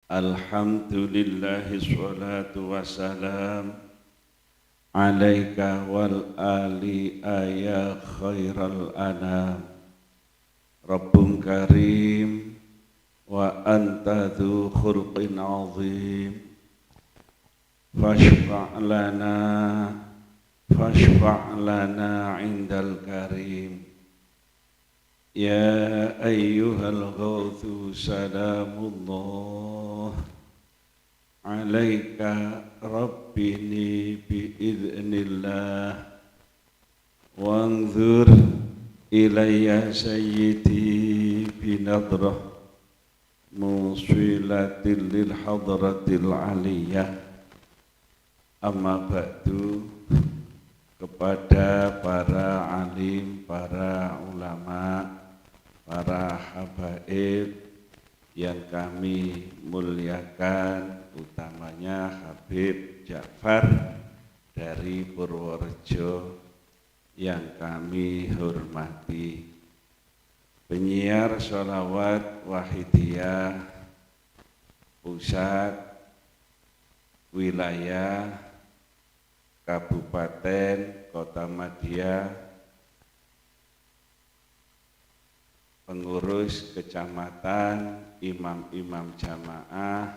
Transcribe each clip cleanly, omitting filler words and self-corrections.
Alhamdulillahi sholatu wassalam alaika wal ali ya khairal anam. Rabbun karim wa anta dhu khulqin azim. Fashfa' lana indal karim. Ya ayyuhal ghawthu salamullah alaika rabbini biidznillah wanzur ilayya sayyidi binadrah musilatil lil hadratil aliyah. Amma ba'du, kepada para alim, para ulama, para habaib yang kami muliakan, utamanya Habib Ja'far dari Purworejo yang kami hormati, penyiar sholawat Wahidiyah pusat wilayah Kabupaten Kota Madia, pengurus kecamatan, imam-imam jamaah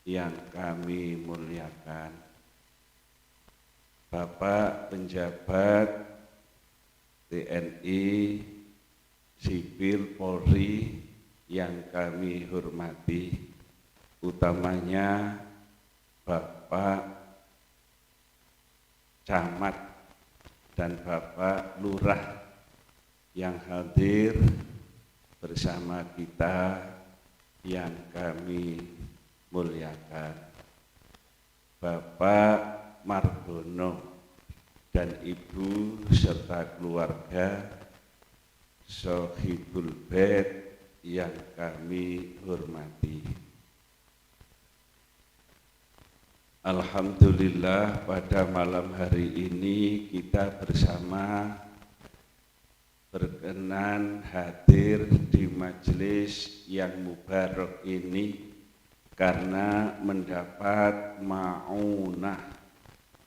yang kami muliakan, Bapak penjabat TNI, sipil, Polri yang kami hormati, utamanya Bapak Camat dan Bapak Lurah yang hadir bersama kita yang kami muliakan, Bapak Margono dan Ibu serta keluarga Sohibul Bait yang kami hormati. Alhamdulillah, pada malam hari ini kita bersama berkenan hadir di majelis yang mubarak ini karena mendapat ma'unah,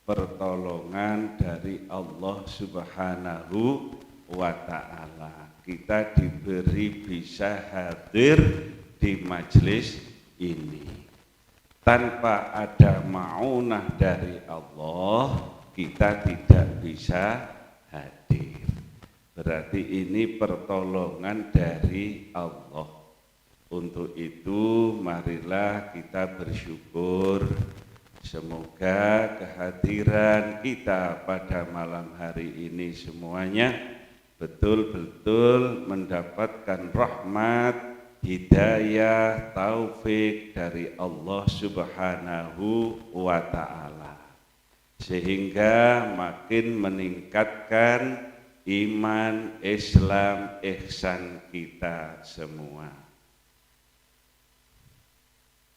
pertolongan dari Allah Subhanahu wa ta'ala. Kita diberi bisa hadir di majelis ini. Tanpa ada ma'unah dari Allah, kita tidak bisa hadir. Berarti ini pertolongan dari Allah. Untuk itu marilah kita bersyukur. Semoga kehadiran kita pada malam hari ini semuanya betul-betul mendapatkan rahmat, hidayah, taufik dari Allah Subhanahu wa ta'ala, sehingga makin meningkatkan iman, Islam, ihsan kita semua.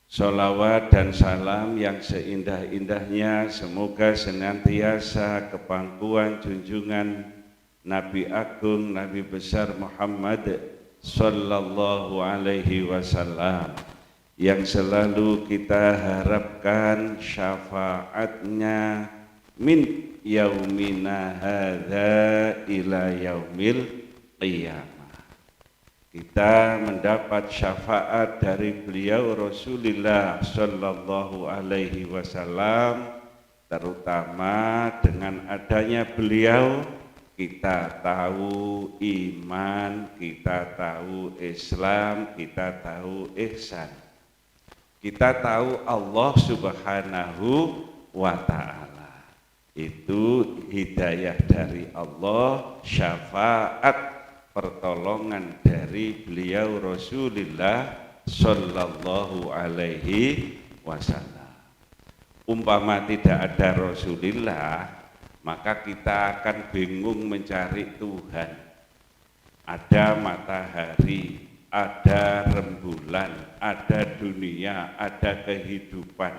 Sholawat dan salam yang seindah-indahnya semoga senantiasa kepangkuan junjungan Nabi Agung, Nabi besar Muhammad Sallallahu alaihi wasallam yang selalu kita harapkan syafaatnya min yaumina hadza ila yaumil qiyamah. Kita mendapat syafaat dari beliau Rasulullah Sallallahu alaihi wasallam, terutama dengan adanya beliau kita tahu iman, kita tahu Islam, kita tahu ihsan. Kita tahu Allah Subhanahu wa ta'ala. Itu hidayah dari Allah, syafaat, pertolongan dari beliau Rasulullah Sallallahu alaihi wasallam. Umpama tidak ada Rasulullah, maka kita akan bingung mencari Tuhan. Ada matahari, ada rembulan, ada dunia, ada kehidupan.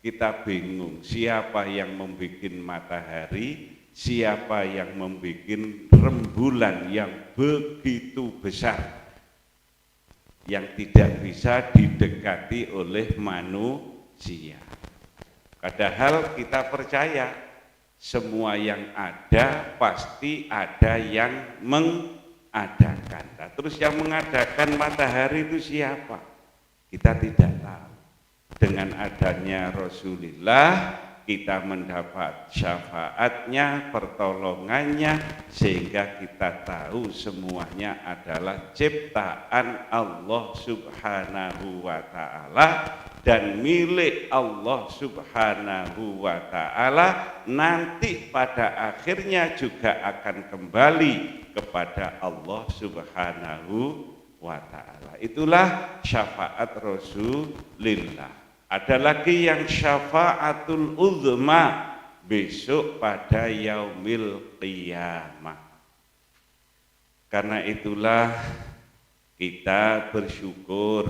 Kita bingung siapa yang membuat matahari, siapa yang membuat rembulan yang begitu besar. yang tidak bisa didekati oleh manusia. Padahal kita percaya semua yang ada pasti ada yang mengadakan. Nah, terus yang mengadakan matahari itu siapa? Kita tidak tahu. Dengan adanya Rasulullah kita mendapat syafaatnya, pertolongannya, sehingga kita tahu semuanya adalah ciptaan Allah Subhanahu wa ta'ala dan milik Allah Subhanahu wa ta'ala, nanti pada akhirnya juga akan kembali kepada Allah Subhanahu wa ta'ala. Itulah syafaat Rasulullah. Ada lagi yang syafaatul uzma, besok pada yaumil qiyamah. Karena itulah kita bersyukur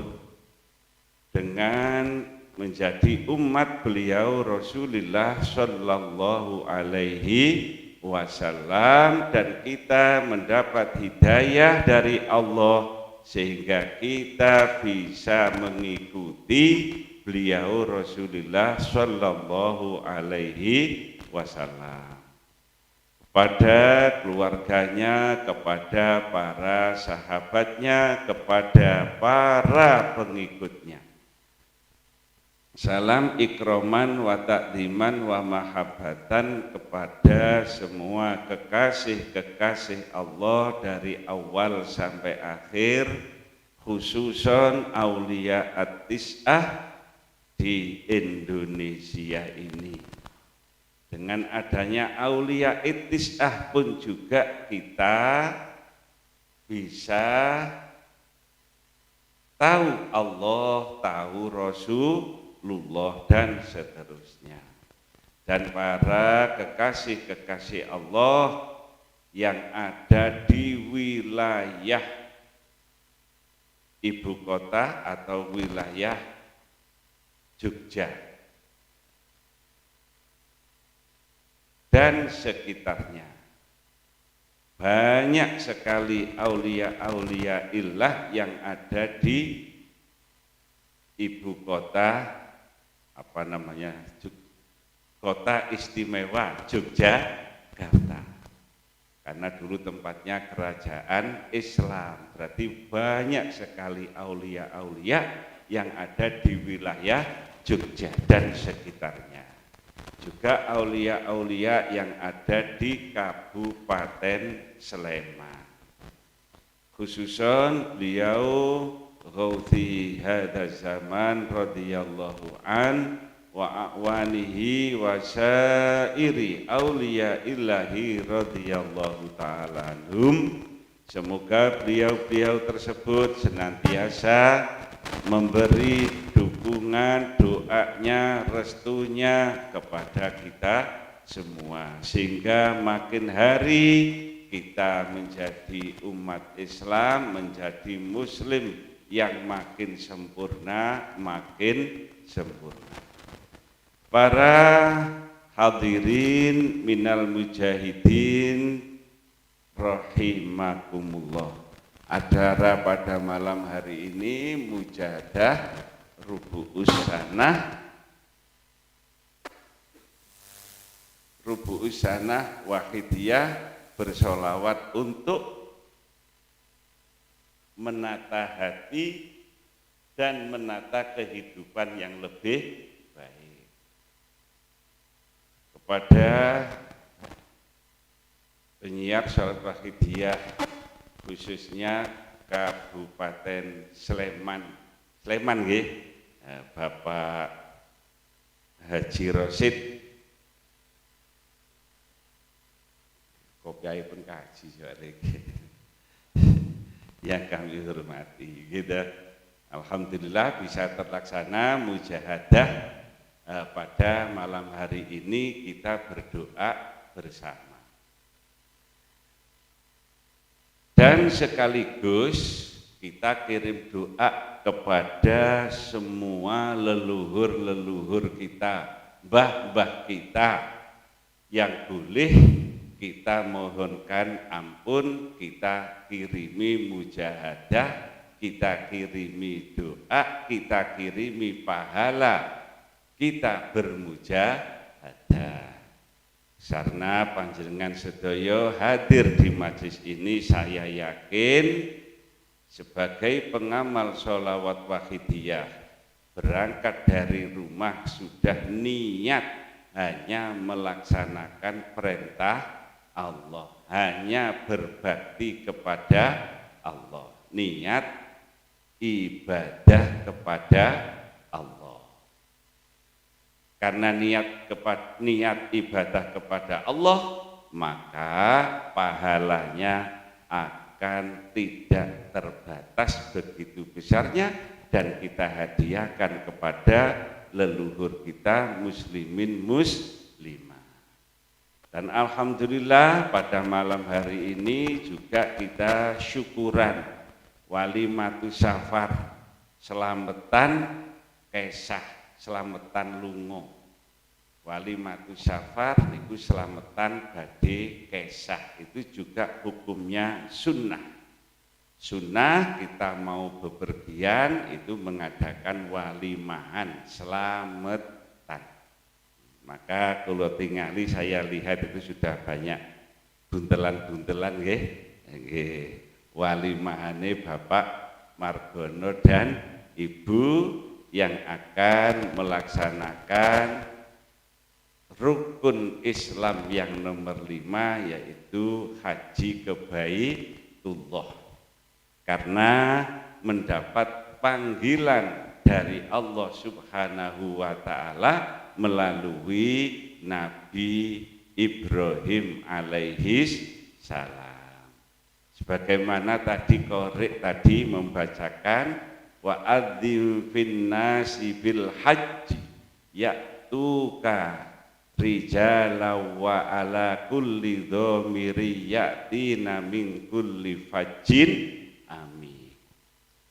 dengan menjadi umat beliau Rasulullah Shallallahu Alaihi Wasallam, dan kita mendapat hidayah dari Allah sehingga kita bisa mengikuti beliau Rasulullah Shallallahu Alaihi Wasallam, kepada keluarganya, kepada para sahabatnya, kepada para pengikutnya. Salam ikroman wa takdiman wa mahabbatan kepada semua kekasih-kekasih Allah dari awal sampai akhir, khususon aulia at-tis'ah di Indonesia ini. Dengan adanya aulia at-tis'ah pun juga kita bisa tahu Allah, tahu Rasulullah dan seterusnya. Dan para kekasih-kekasih Allah yang ada di wilayah ibu kota atau wilayah Jogja dan sekitarnya. Banyak sekali aulia-aulia illah yang ada di ibu kota, kota istimewa Yogyakarta. Karena dulu tempatnya kerajaan Islam, berarti banyak sekali aulia-aulia yang ada di wilayah Jogja dan sekitarnya. Juga aulia-aulia yang ada di Kabupaten Sleman. Khususon beliau Ghauthi hadza zaman radhiyallahu an wa a'wanihi wa syairi aulia illahi radhiyallahu ta'ala anhum. Semoga beliau-beliau tersebut senantiasa memberi dukungan, doanya, restunya kepada kita semua, sehingga makin hari kita menjadi umat Islam, menjadi muslim yang makin sempurna, makin sempurna. Para hadirin minal mujahidin rahimakumullah. Acara pada malam hari ini mujahadah Rubu'us Sanah Wahidiyah bersolawat untuk menata hati dan menata kehidupan yang lebih baik. Kepada penyiar sholat Wahidiyah khususnya Kabupaten Sleman nggih, Bapak Haji Rosid, kopiai pun kaji soalnya yang kami hormati gitu. Alhamdulillah bisa terlaksana mujahadah pada malam hari ini, kita berdoa bersama. Dan sekaligus kita kirim doa kepada semua leluhur-leluhur kita, mbah-mbah kita yang boleh kita mohonkan ampun, kita kirimi mujahadah, kita kirimi doa, kita kirimi pahala, kita bermujahadah. Karena panjenengan sedaya hadir di majelis ini, saya yakin sebagai pengamal sholawat wahidiyah, berangkat dari rumah sudah niat hanya melaksanakan perintah Allah, hanya berbakti kepada Allah, niat ibadah kepada Allah. Karena niat ibadah kepada Allah, maka pahalanya akan tidak terbatas begitu besarnya, dan kita hadiahkan kepada leluhur kita muslimin muslimah. Dan alhamdulillah pada malam hari ini juga kita syukuran walimatus safar, selamatan kesah, selamatan lungo. Walimatus safar niku selamatan badhe kesah, itu juga hukumnya sunnah. Sunnah kita mau bepergian itu mengadakan walimahan, selamatan. Maka kalau tingali saya lihat itu sudah banyak buntelan-buntelan nggih. Nggih. Walimahane Bapak Margono dan Ibu yang akan melaksanakan rukun Islam yang nomor 5, yaitu haji ke Baitullah. Karena mendapat panggilan dari Allah Subhanahu wa Ta'ala melalui Nabi Ibrahim alaihis salam. Sebagaimana tadi Qorik tadi membacakan wa adzim fin nasi bil haji ya'tuka rijala wa ala kulli dhamiri ya'tina min kulli fajjin amin.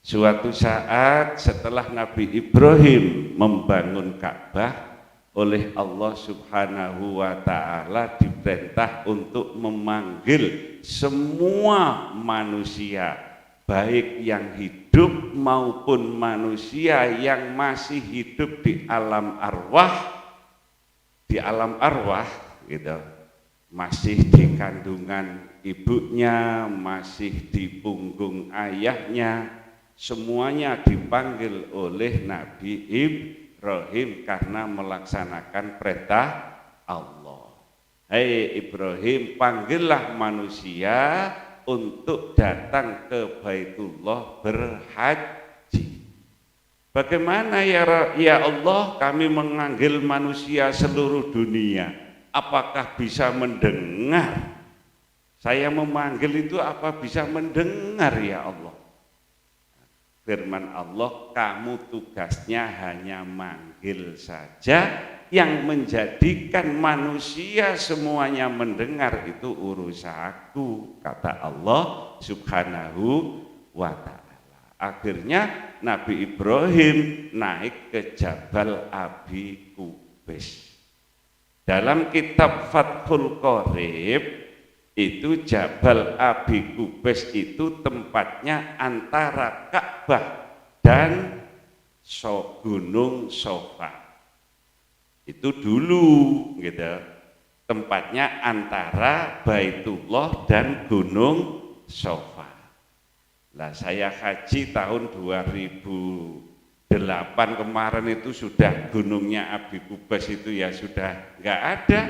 Suatu saat setelah Nabi Ibrahim membangun Ka'bah, oleh Allah Subhanahu wa Ta'ala diperintah untuk memanggil semua manusia, baik yang hidup maupun manusia yang masih hidup di alam arwah, gitu, masih di kandungan ibunya, masih di punggung ayahnya, semuanya dipanggil oleh Nabi Ibrahim karena melaksanakan perintah Allah. Hei Ibrahim, panggillah manusia untuk datang ke Baitullah berhaji. Bagaimana ya Allah, kami memanggil manusia seluruh dunia, apakah bisa mendengar? Saya memanggil itu apa bisa mendengar ya Allah? Firman Allah, kamu tugasnya hanya manggil saja, yang menjadikan manusia semuanya mendengar itu urusanku, kata Allah Subhanahu wa Ta'ala. Akhirnya Nabi Ibrahim naik ke Jabal Abi Qubais. Dalam kitab Fathul Qorib itu Jabal Abi Qubais itu tempatnya antara Ka'bah dan Gunung Sofa. Itu dulu gitu, tempatnya antara Baitullah dan Gunung Sofa. Lah saya haji tahun 2008 kemarin itu sudah gunungnya Abi Qubais itu ya sudah nggak ada.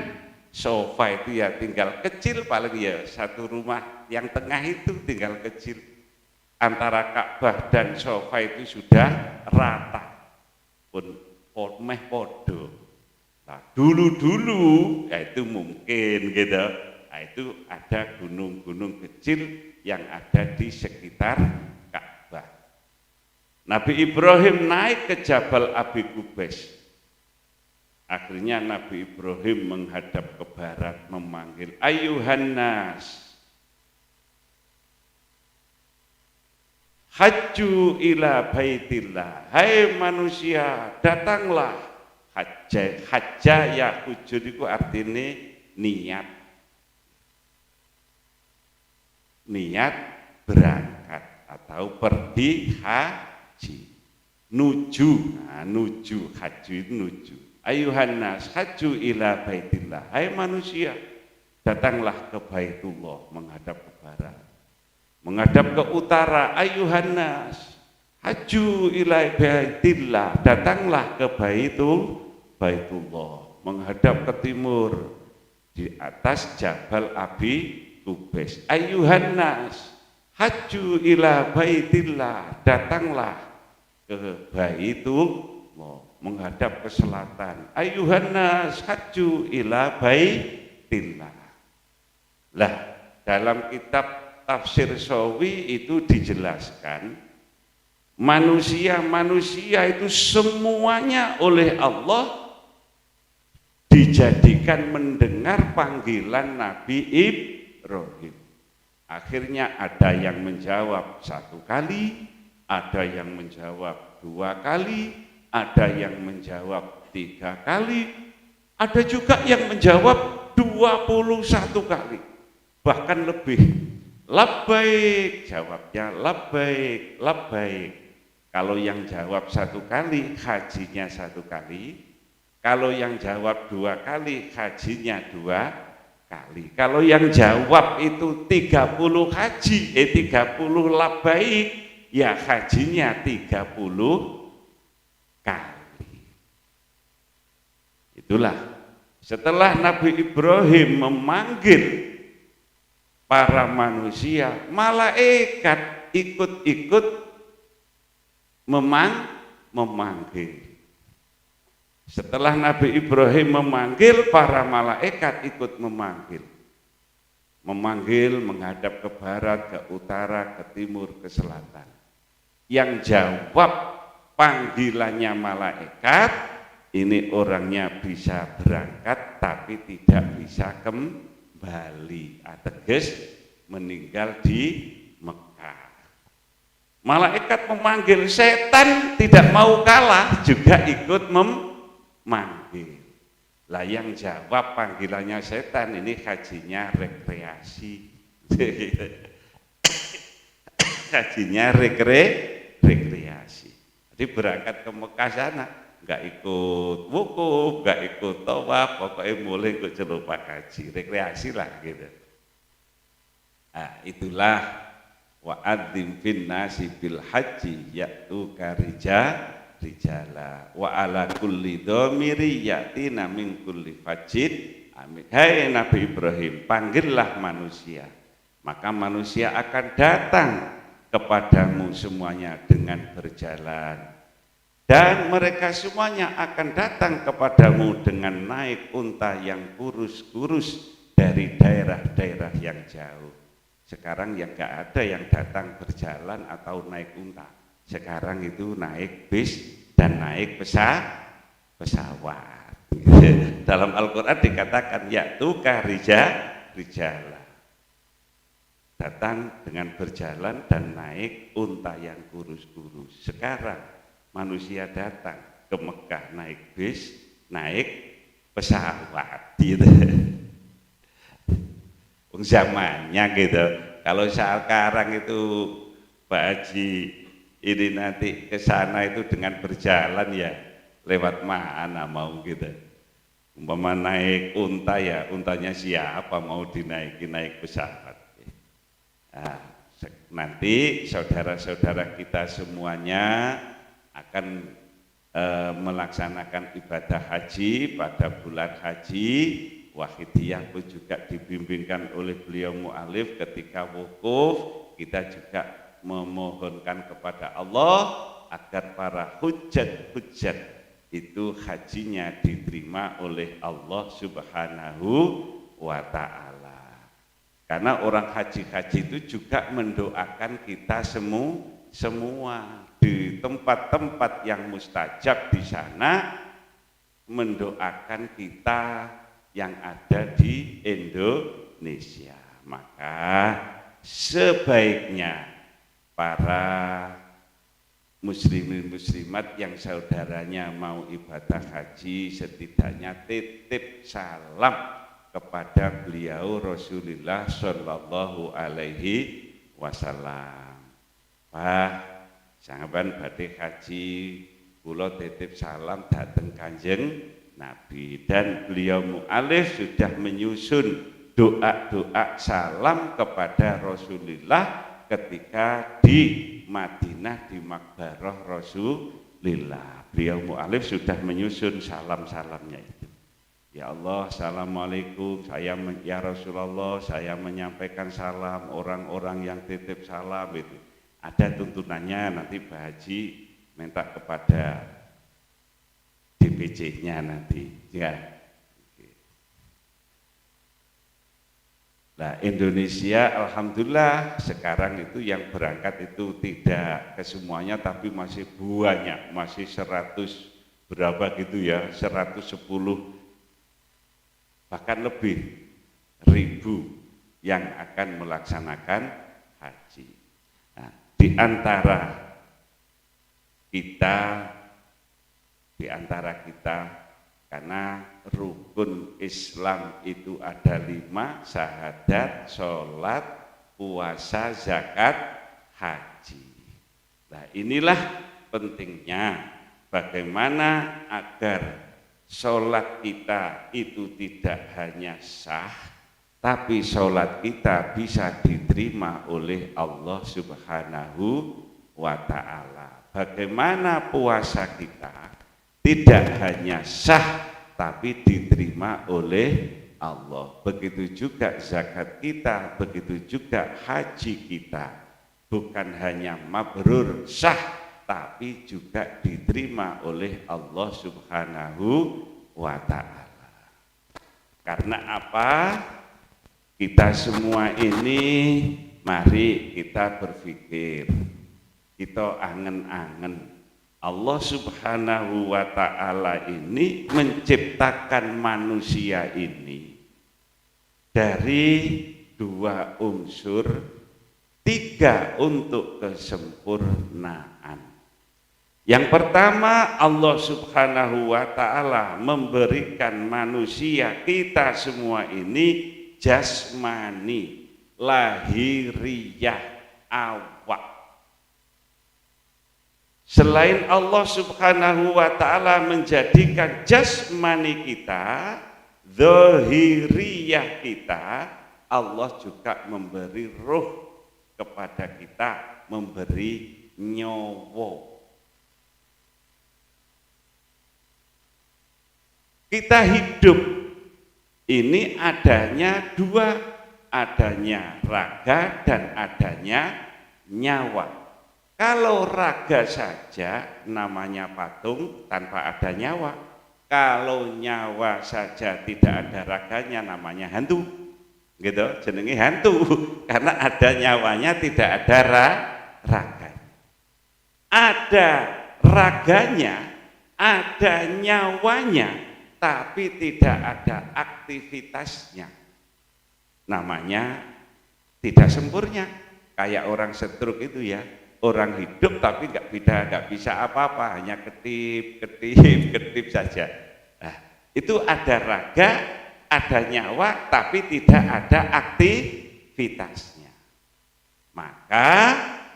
Sofa itu ya tinggal kecil, paling ya satu rumah yang tengah itu tinggal kecil. Antara Ka'bah dan Sofa itu sudah rata, pun meh podo. Nah dulu ya itu mungkin gitu, nah, itu ada gunung-gunung kecil yang ada di sekitar Ka'bah. Nabi Ibrahim naik ke Jabal Abi Qubais. Akhirnya Nabi Ibrahim menghadap ke barat memanggil, ayuhan nas hajju ila baitillah, hai manusia datanglah. Hajja ya hujud itu artinya niat berangkat. atau pergi haji. Nuju, nuju, haji nuju. Ayuhan nas haju ila baitillah. Hai manusia, datanglah ke Baitullah, menghadap ke barat, menghadap ke utara. Ayuhan nas haju ila baitillah, datanglah ke Baitullah, menghadap ke timur, di atas Jabal Abi Kubais. Ayuhan nas haju ila baitillah, datanglah ke Baitullah, menghadap ke selatan. Ayuhan nas haju ila baitillah. Lah, dalam kitab Tafsir Shawi itu dijelaskan manusia itu semuanya oleh Allah dijadikan mendengar panggilan Nabi Ibrahim. Akhirnya ada yang menjawab 1 kali, ada yang menjawab 2 kali, ada yang menjawab 3 kali, ada juga yang menjawab 21 kali, bahkan lebih. Labbaik, jawabnya labbaik, labbaik. Kalau yang jawab 1 kali, hajinya 1 kali. Kalau yang jawab 2 kali, hajinya 2 kali. Kalau yang jawab itu 30 haji, 30 labbaik, ya hajinya 30 kali. Itulah setelah Nabi Ibrahim memanggil para manusia, malaikat ikut-ikut memanggil. Setelah Nabi Ibrahim memanggil, para malaikat ikut memanggil. Memanggil menghadap ke barat, ke utara, ke timur, ke selatan. Yang jawab panggilannya malaikat, ini orangnya bisa berangkat tapi tidak bisa kembali, ateges meninggal di Mekah. Malaikat memanggil, setan tidak mau kalah juga ikut memanggil. Lah yang jawab panggilannya setan ini hajinya rekreasi. Hajinya rekreasi. Jadi berangkat ke Mekah sana nggak ikut wukuf, nggak ikut tawaf, pokoknya mulai ikut celupak haji, rekreasi lah gitu. Nah, itulah wa'adzim fin nasi bil haji ya'tuka rijala wa ala kulli dhamiri ya'tina min kulli fajjin amin. Hai Nabi Ibrahim, panggillah manusia, maka manusia akan datang kepadamu semuanya dengan berjalan. Dan mereka semuanya akan datang kepadamu dengan naik unta yang kurus-kurus dari daerah-daerah yang jauh. Sekarang yang gak ada yang datang berjalan atau naik unta. Sekarang itu naik bis dan naik pesawat. Dalam Al-Quran dikatakan ya'tuka rijala. Datang dengan berjalan dan naik unta yang kurus-kurus. Sekarang manusia datang ke Mekah naik bis, naik pesawat gitu. Zamannya gitu. Kalau sekarang itu Pak Haji ini nanti ke sana itu dengan berjalan ya lewat mana mau gitu. Umpama naik unta ya untanya siapa mau dinaiki, naik pesawat. Nah, nanti saudara-saudara kita semuanya akan melaksanakan ibadah haji pada bulan haji. Wahidiyah pun juga dibimbingkan oleh beliau mu'alif ketika wukuf. Kita juga memohonkan kepada Allah agar para hujjat itu hajinya diterima oleh Allah Subhanahu wa ta'ala. Karena orang haji-haji itu juga mendoakan kita semua di tempat-tempat yang mustajab di sana, mendoakan kita yang ada di Indonesia. Maka sebaiknya para muslimin muslimat yang saudaranya mau ibadah haji setidaknya titip salam kepada beliau Rasulullah Shallallahu Alaihi Wasallam. Abah sampean badhe haji, kula titip salam dhateng Kanjeng Nabi, dan beliau mu'alif sudah menyusun doa-doa salam kepada Rasulullah ketika di Madinah di Makbarah Rasulullah. Beliau mu'alif sudah menyusun salam-salamnya itu. Ya Allah, assalamualaikum, ya Rasulullah, saya menyampaikan salam orang-orang yang titip salam itu. Ada tuntunannya, nanti Pak Haji minta kepada DPC-nya nanti, ya. Nah, Indonesia alhamdulillah sekarang itu yang berangkat itu tidak ke semuanya, tapi masih banyak, masih 100 berapa gitu ya, 110 bahkan lebih ribu yang akan melaksanakan haji. Nah, di antara kita karena rukun Islam itu ada 5, syahadat, sholat, puasa, zakat, haji. Nah, inilah pentingnya bagaimana agar sholat kita itu tidak hanya sah, tapi sholat kita bisa diterima oleh Allah Subhanahu wa Ta'ala. Bagaimana puasa kita tidak hanya sah, tapi diterima oleh Allah. Begitu juga zakat kita, begitu juga haji kita. Bukan hanya mabrur sah, tapi juga diterima oleh Allah Subhanahu wa Ta'ala. Karena apa? Kita semua ini mari kita berpikir, kita angen-angen Allah Subhanahu wa Ta'ala ini menciptakan manusia ini dari 2 unsur, 3 untuk kesempurnaan. Yang pertama, Allah Subhanahu wa Ta'ala memberikan manusia kita semua ini jasmani, lahiriah, awak. Selain Allah Subhanahu wa Ta'ala menjadikan jasmani kita, zahiriyah kita, Allah juga memberi ruh kepada kita, memberi nyawa. Kita hidup ini adanya 2, adanya raga dan adanya nyawa. Kalau raga saja namanya patung tanpa ada nyawa. Kalau nyawa saja tidak ada raganya namanya hantu. Gitu, jenenge hantu karena ada nyawanya tidak ada raganya. Ada raganya, ada nyawanya, tapi tidak ada aktivitasnya. Namanya tidak sempurna. Kayak orang stroke itu ya, orang hidup tapi nggak bisa apa-apa, hanya ketip saja. Nah, itu ada raga, ada nyawa, tapi tidak ada aktivitasnya. Maka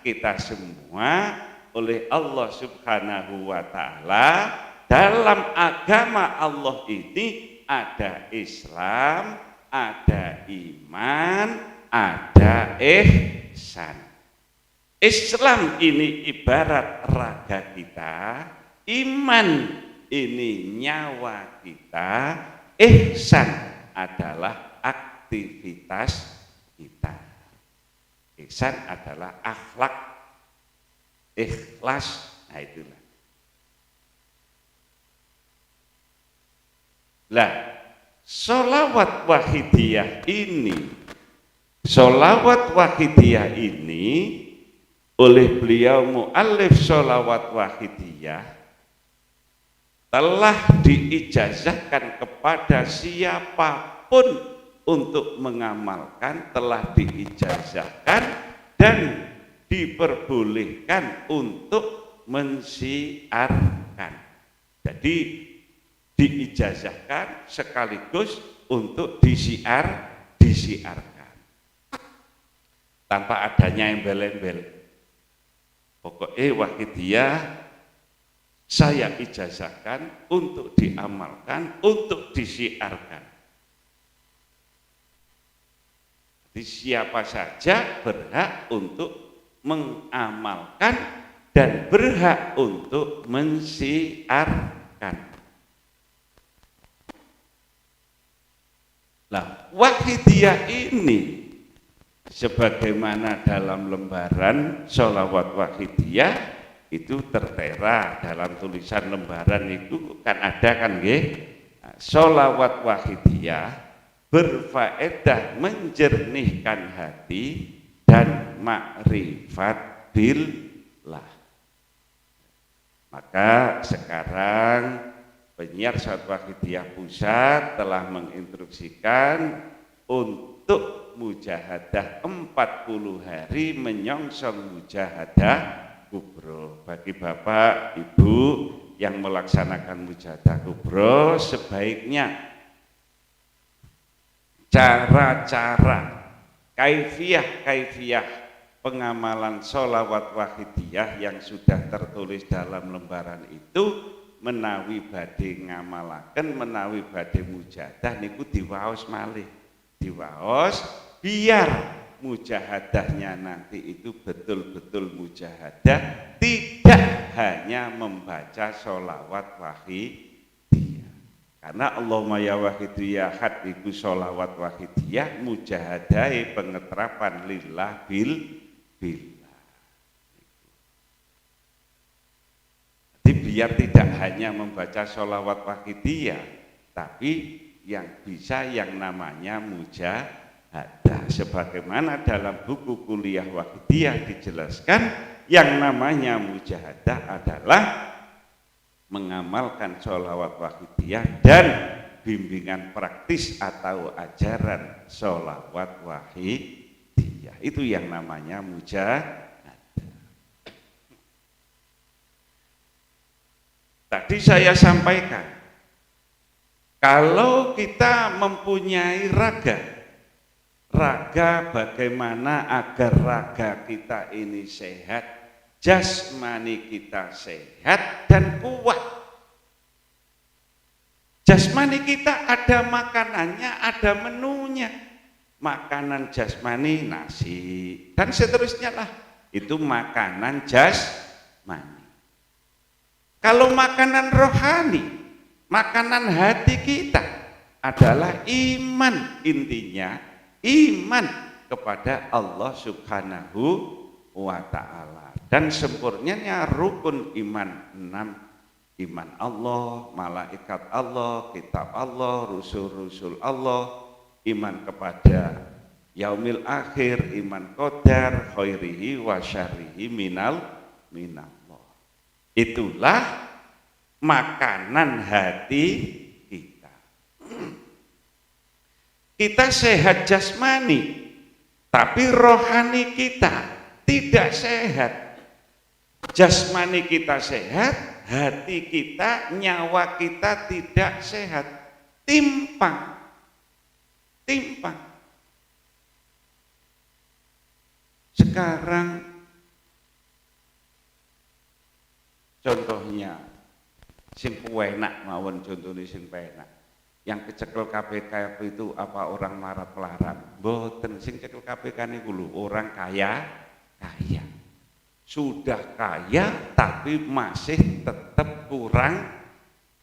kita semua oleh Allah Subhanahu wa Ta'ala, dalam agama Allah ini ada Islam, ada iman, ada ihsan. Islam ini ibarat raga kita, iman ini nyawa kita, ihsan adalah aktivitas kita. Ihsan adalah akhlak, ikhlas, nah itulah. Lah, sholawat wahidiyah ini oleh beliau mu'allif sholawat wahidiyah telah diijazahkan kepada siapapun untuk mengamalkan, telah diijazahkan dan diperbolehkan untuk mensiarkan. Jadi diijazahkan sekaligus untuk disiarkan tanpa adanya embel-embel. Pokoknya Wahidiyah saya ijazahkan untuk diamalkan, untuk disiarkan. Jadi siapa saja berhak untuk mengamalkan dan berhak untuk mensiarkan. Nah, Wahidiyah ini sebagaimana dalam lembaran sholawat Wahidiyah itu tertera dalam tulisan lembaran itu kan ada kan nggih. Sholawat Wahidiyah berfaedah menjernihkan hati dan makrifat billah. Maka sekarang penyiar Sholawat Wahidiyah Pusat telah menginstruksikan untuk mujahadah 40 hari menyongsong mujahadah kubro. Bagi Bapak, Ibu yang melaksanakan mujahadah kubro, sebaiknya cara-cara, kaifiyah pengamalan sholawat Wahidiyah yang sudah tertulis dalam lembaran itu menawi badhe ngamalaken, menawi badhe mujahadah niku diwaos malih. Diwaos biar mujahadahnya nanti itu betul-betul mujahadah, tidak hanya membaca sholawat Wahidiyah. Karena Allahumma ya Wahidu ya Ahad iku sholawat Wahidiyah mujahadai pengeterapan lillah billah. Jadi biar tidak hanya membaca sholawat Wahidiyah, tapi yang bisa yang namanya mujahadah. Sebagaimana dalam buku kuliah Wahidiyah dijelaskan, yang namanya mujahadah adalah mengamalkan sholawat Wahidiyah dan bimbingan praktis atau ajaran sholawat Wahidiyah. Itu yang namanya mujahadah. Tadi saya sampaikan, kalau kita mempunyai raga bagaimana agar raga kita ini sehat, jasmani kita sehat dan kuat. Jasmani kita ada makanannya, ada menunya. Makanan jasmani nasi dan seterusnya lah. Itu makanan jasmani. Kalau makanan rohani, makanan hati kita adalah iman, intinya iman kepada Allah Subhanahu wa ta'ala. Dan sempurnanya rukun iman 6, iman Allah, malaikat Allah, kitab Allah, rusul-rusul Allah, iman kepada yaumil akhir, iman qadar khairihi wa syarrihi minallah. Itulah makanan hati kita. Kita sehat jasmani, tapi rohani kita tidak sehat. Jasmani kita sehat, hati kita, nyawa kita tidak sehat. Timpang. Sekarang contohnya sing enak mawon, contohnya sing enak. Yang kecekel KPK itu apa orang melarat-melarat? Mboten, sing cekel KPK niku lho orang kaya. Sudah kaya tapi masih tetap kurang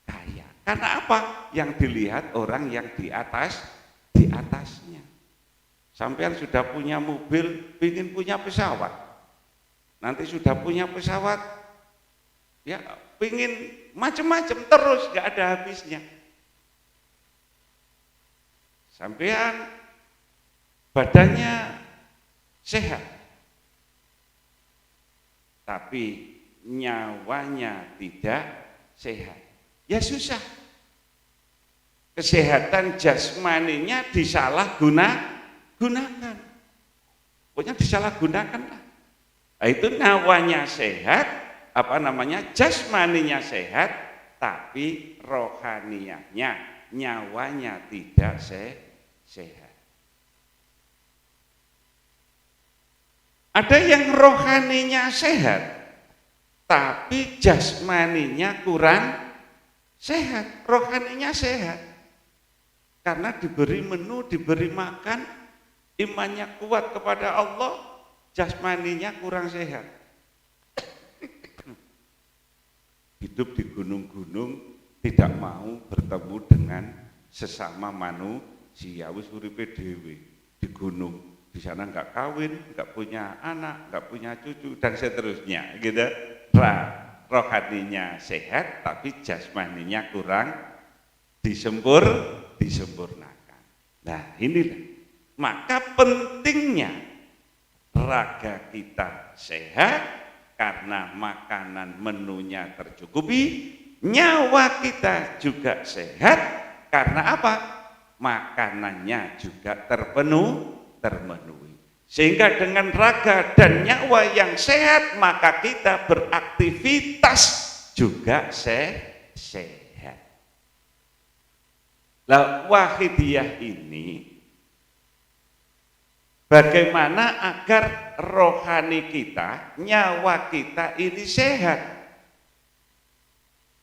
kaya. Karena apa? Yang dilihat orang yang di atasnya. Sampean sudah punya mobil, ingin punya pesawat. Nanti sudah punya pesawat, ya ingin macam-macam terus, gak ada habisnya. Sampean badannya sehat, tapi nyawanya tidak sehat, ya susah. Kesehatan jasmaninya disalahgunakan, pokoknya disalahgunakan lah. Nah, itu nyawanya sehat, jasmaninya sehat, tapi rohanianya, nyawanya tidak sehat. Ada yang rohaninya sehat, tapi jasmaninya kurang sehat, rohaninya sehat. Karena diberi menu, diberi makan, imannya kuat kepada Allah, jasmaninya kurang sehat. Hidup di gunung-gunung, tidak mau bertemu dengan sesama manusia, wis uripe dhewe di gunung, di sana nggak kawin, nggak punya anak, nggak punya cucu dan seterusnya, gitu. Rohaninya sehat, tapi jasmaninya kurang disempurnakan. Nah inilah, maka pentingnya raga kita sehat karena makanan menunya tercukupi, nyawa kita juga sehat karena apa? Makanannya juga terpenuhi. Sehingga dengan raga dan nyawa yang sehat, maka kita beraktivitas juga sehat. Lah Wahidiyah ini bagaimana agar rohani kita, nyawa kita ini sehat?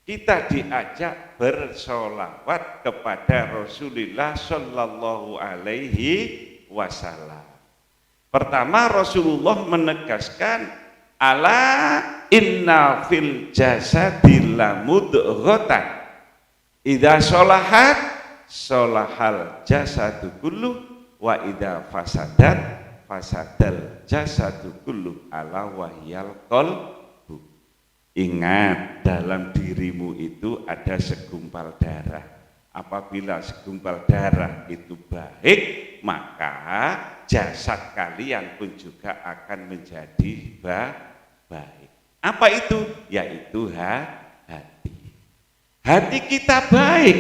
Kita diajak bersolawat kepada Rasulullah Shallallahu Alaihi Wasallam. Pertama, Rasulullah menegaskan, ala inna fil jasadi lamudghatan idza sholahat sholahal jasadu kullu wa idza fasadat fasadal jasadu kullu ala wahyal qalbu. Ingat, dalam dirimu itu ada segumpal darah. Apabila segumpal darah itu baik, maka jasad kalian pun juga akan menjadi baik. Apa itu? Yaitu hati. Hati kita baik,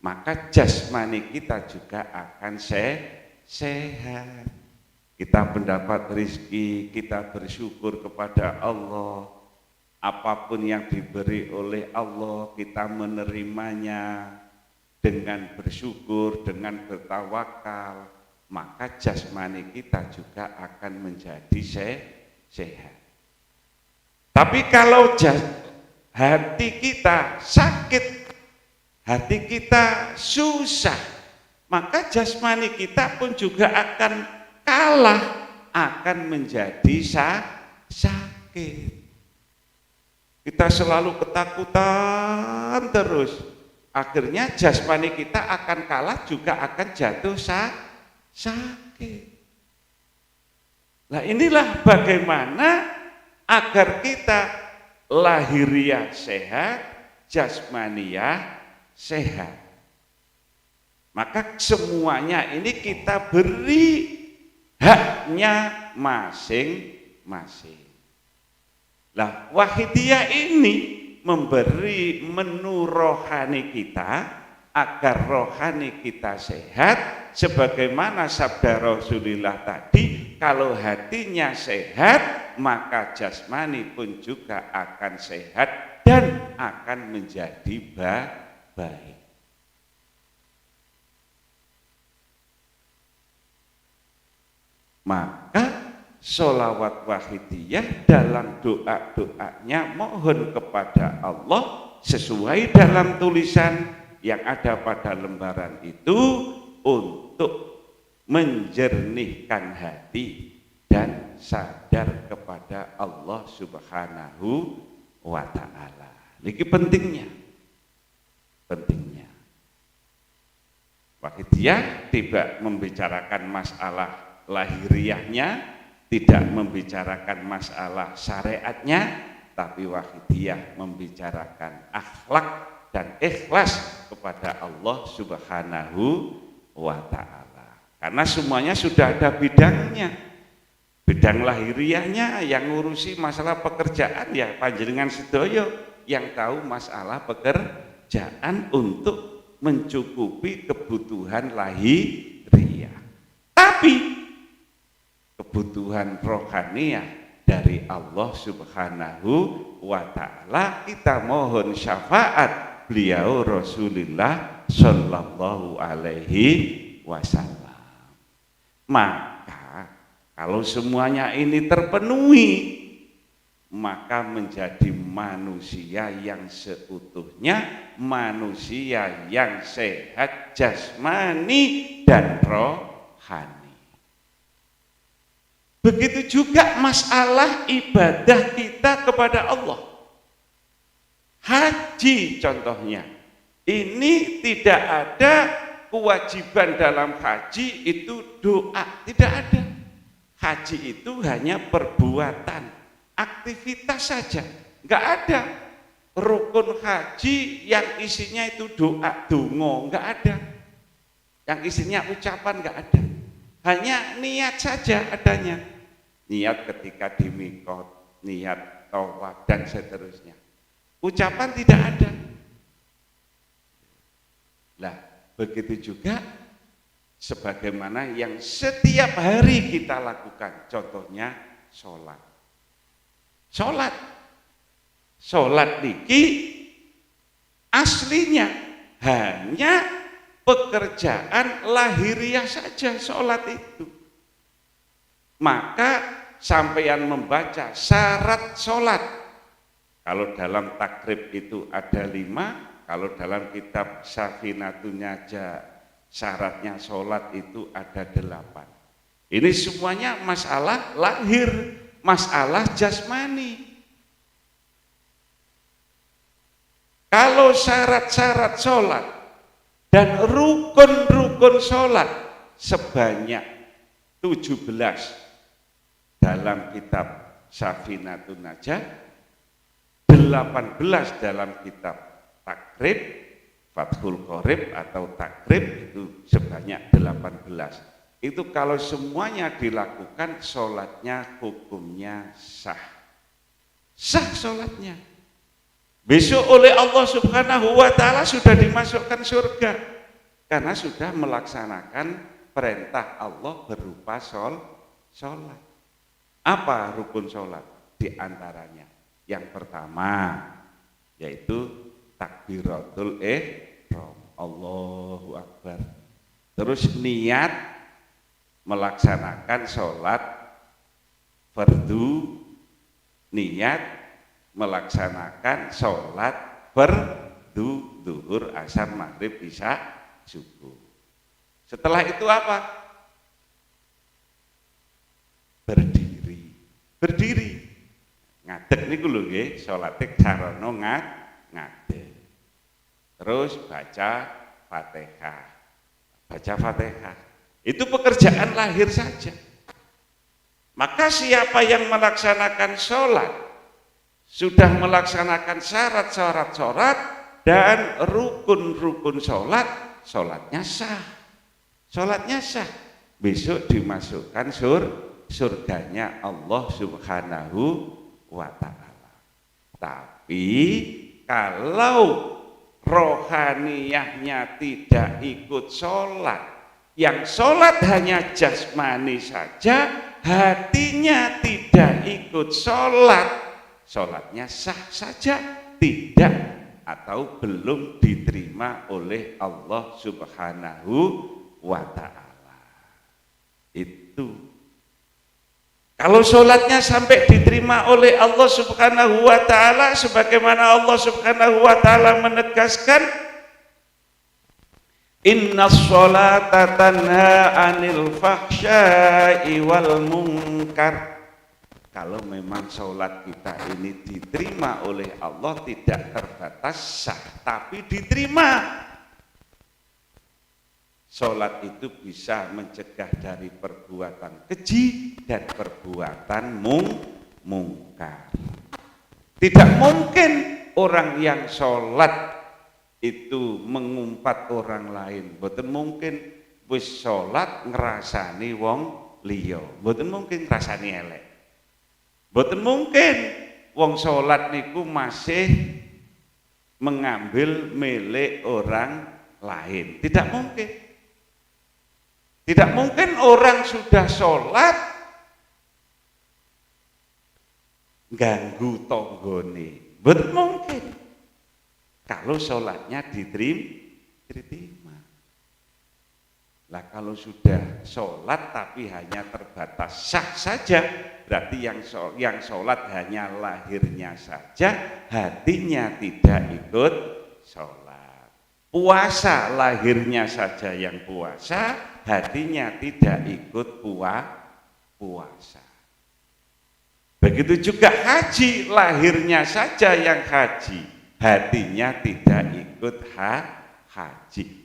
maka jasmani kita juga akan sehat. Kita mendapat rezeki, kita bersyukur kepada Allah. Apapun yang diberi oleh Allah, kita menerimanya dengan bersyukur, dengan bertawakal, maka jasmani kita juga akan menjadi sehat. Tapi kalau hati kita sakit, hati kita susah, maka jasmani kita pun juga akan kalah, akan menjadi sakit. Kita selalu ketakutan terus, akhirnya jasmani kita akan kalah, juga akan jatuh sakit. Nah inilah bagaimana agar kita lahiriah sehat, jasmaniah sehat. Maka semuanya ini kita beri haknya masing-masing. Lah Wahidiyah ini memberi menu rohani kita agar rohani kita sehat, sebagaimana sabda Rasulullah tadi, kalau hatinya sehat maka jasmani pun juga akan sehat dan akan menjadi baik. Maka sholawat Wahidiyah dalam doa-doanya mohon kepada Allah sesuai dalam tulisan yang ada pada lembaran itu untuk menjernihkan hati dan sadar kepada Allah Subhanahu wa ta'ala. Ini pentingnya. Wahidiyah tidak membicarakan masalah lahiriahnya, tidak membicarakan masalah syariatnya, tapi Wahidiyah membicarakan akhlak dan ikhlas kepada Allah Subhanahu wa ta'ala. Karena semuanya sudah ada bidangnya. Bidang lahiriahnya yang ngurusi masalah pekerjaan ya panjenengan sedoyo yang tahu masalah pekerjaan untuk mencukupi kebutuhan lahiriah. Tapi kebutuhan rohaniah dari Allah Subhanahu wa ta'ala kita mohon syafaat beliau Rasulullah Shallallahu Alaihi Wasallam. Maka kalau semuanya ini terpenuhi, maka menjadi manusia yang seutuhnya, manusia yang sehat jasmani dan rohani. Begitu juga masalah ibadah kita kepada Allah. Haji contohnya, ini tidak ada kewajiban dalam haji itu doa, tidak ada. Haji itu hanya perbuatan, aktivitas saja, nggak ada rukun haji yang isinya itu doa, dongo, nggak ada. Yang isinya ucapan nggak ada, hanya niat saja adanya. Niat ketika di mikot, niat tawaf dan seterusnya. Ucapan tidak ada. Lah, begitu juga sebagaimana yang setiap hari kita lakukan, contohnya sholat. Sholat niki aslinya hanya pekerjaan lahiriah saja sholat itu. Maka sampeyan membaca syarat sholat. Kalau dalam takrib itu ada 5, kalau dalam kitab Safinatun Najah syaratnya sholat itu ada 8. Ini semuanya masalah lahir, masalah jasmani. Kalau syarat-syarat sholat dan rukun-rukun sholat sebanyak 17 dalam kitab Safinatun Najah, 18 dalam kitab takrib, Fathul Qorib atau takrib itu sebanyak 18. Itu kalau semuanya dilakukan, sholatnya hukumnya sah. Sah sholatnya. Besok oleh Allah Subhanahu wa ta'ala sudah dimasukkan surga. Karena sudah melaksanakan perintah Allah berupa sholat. Apa rukun sholat? Di antaranya yang pertama yaitu takbiratul ihram, Allahu Akbar. Terus niat melaksanakan sholat fardu, niat melaksanakan sholat fardu zuhur, asar, maghrib, isya, subuh. Setelah itu apa? Berdiri. Ngadeg niku lho nggih, salate carana ngadeg. Terus baca Fatihah. Itu pekerjaan lahir saja. Maka siapa yang melaksanakan sholat sudah melaksanakan syarat-syarat sholat dan rukun-rukun sholat, sholatnya sah. Besok dimasukkan surganya Allah Subhanahu wa ta'ala. Tapi kalau rohaniyahnya tidak ikut sholat, yang sholat hanya jasmani saja, hatinya tidak ikut sholat, sholatnya sah saja tidak atau belum diterima oleh Allah Subhanahu wa ta'ala. Itu kalau sholatnya sampai diterima oleh Allah Subhanahu wa ta'ala, sebagaimana Allah Subhanahu wa ta'ala menegaskan, inna sholata tanha anil fahsya'i wal munkar. Kalau memang sholat kita ini diterima oleh Allah, tidak terbatas sah, tapi diterima. Sholat itu bisa mencegah dari perbuatan keji dan perbuatan mungkar. Tidak mungkin orang yang sholat itu mengumpat orang lain. Mboten mungkin wis sholat ngrasani wong liya. Mboten mungkin ngrasani elek. Mboten mungkin wong sholat niku masih mengambil milik orang lain. Tidak mungkin. Tidak mungkin orang sudah sholat ganggu tonggone. Betul mungkin. Kalau sholatnya diterima. Lah kalau sudah sholat tapi hanya terbatas sah saja, berarti yang sholat hanya lahirnya saja, hatinya tidak ikut sholat. Puasa lahirnya saja yang puasa, hatinya tidak ikut puasa. Begitu juga haji, lahirnya saja yang haji, hatinya tidak ikut haji.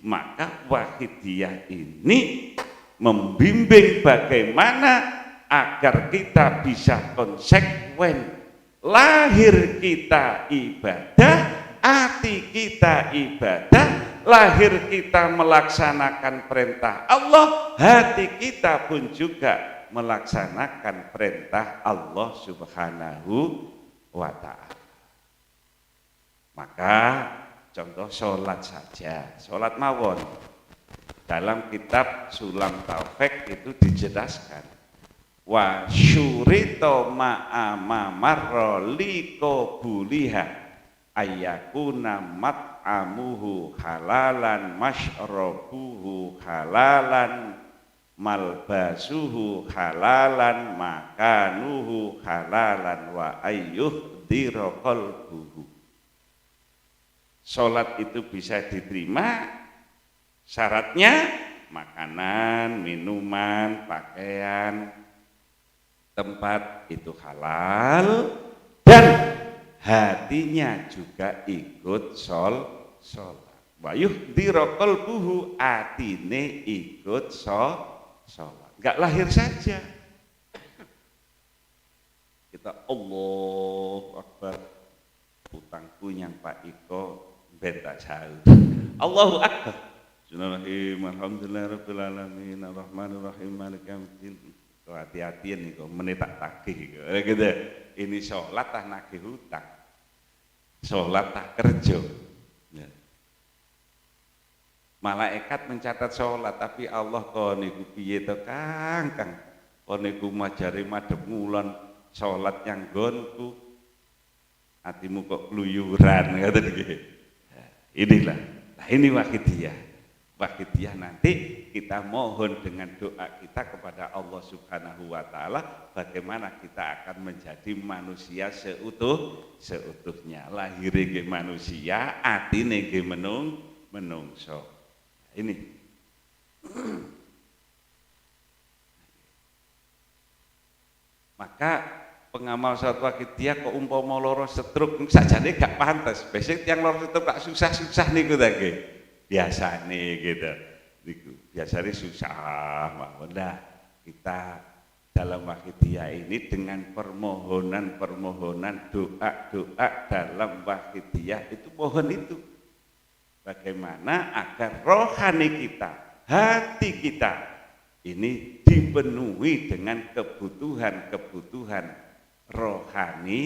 Maka Wahidiyah ini membimbing bagaimana agar kita bisa konsekuen. Lahir kita ibadah, hati kita ibadah, lahir kita melaksanakan perintah Allah, hati kita pun juga melaksanakan perintah Allah Subhanahu wa ta'ala. Maka contoh sholat saja, sholat mawon. Dalam kitab Sulam Taufik itu dijelaskan, wa syurito ma'amamarro liko buliha ayakuna mat'amuhu halalan mashrobuhu halalan malbasuhu halalan makanuhu halalan wa ayyuh diraqalbuhu. Sholat itu bisa diterima, syaratnya makanan, minuman, pakaian, tempat itu halal, dan hatinya juga ikut sholat. Wa yuhdira qalbuhu, atine ikut sholat. Enggak lahir saja. Kita Allahu Akbar, utangku yang Pak Iko benta jauh. Allahu Akbar. Bismillahirrahmanirrahim. Alhamdulillahirabbil alamin arrahmanirrahim maliki yaumiddin. Hati-hatian nih kok menetak tagih gitu. Ini sholat tah nagih hutang. Sholat tah kerja. Ya. Malaikat mencatat sholat, tapi Allah kok niku piye to Kang? Kok niku majari madhep ngulon sholat yang gonku. Hatimu kok keluyuran ngoten nggih. Inilah. Nah, ini Wahidiyah. Wahidiyah nanti kita mohon dengan doa kita kepada Allah Subhanahu wa ta'ala, bagaimana kita akan menjadi manusia seutuhnya. Lahire nggih manusia, atine nggih menungso. Ini. Maka pengamal sholat Wahidiyah kok umpama loro stroke sajane gak pantes. Besok yang loro stroke gak susah-susah niku ta nggih. Biasane gitu. Niku biasanya susah mawon. Nah, kita dalam Wahidiyah ini dengan permohonan-permohonan, doa-doa dalam Wahidiyah itu mohon itu. Bagaimana agar rohani kita, hati kita ini dipenuhi dengan kebutuhan-kebutuhan rohani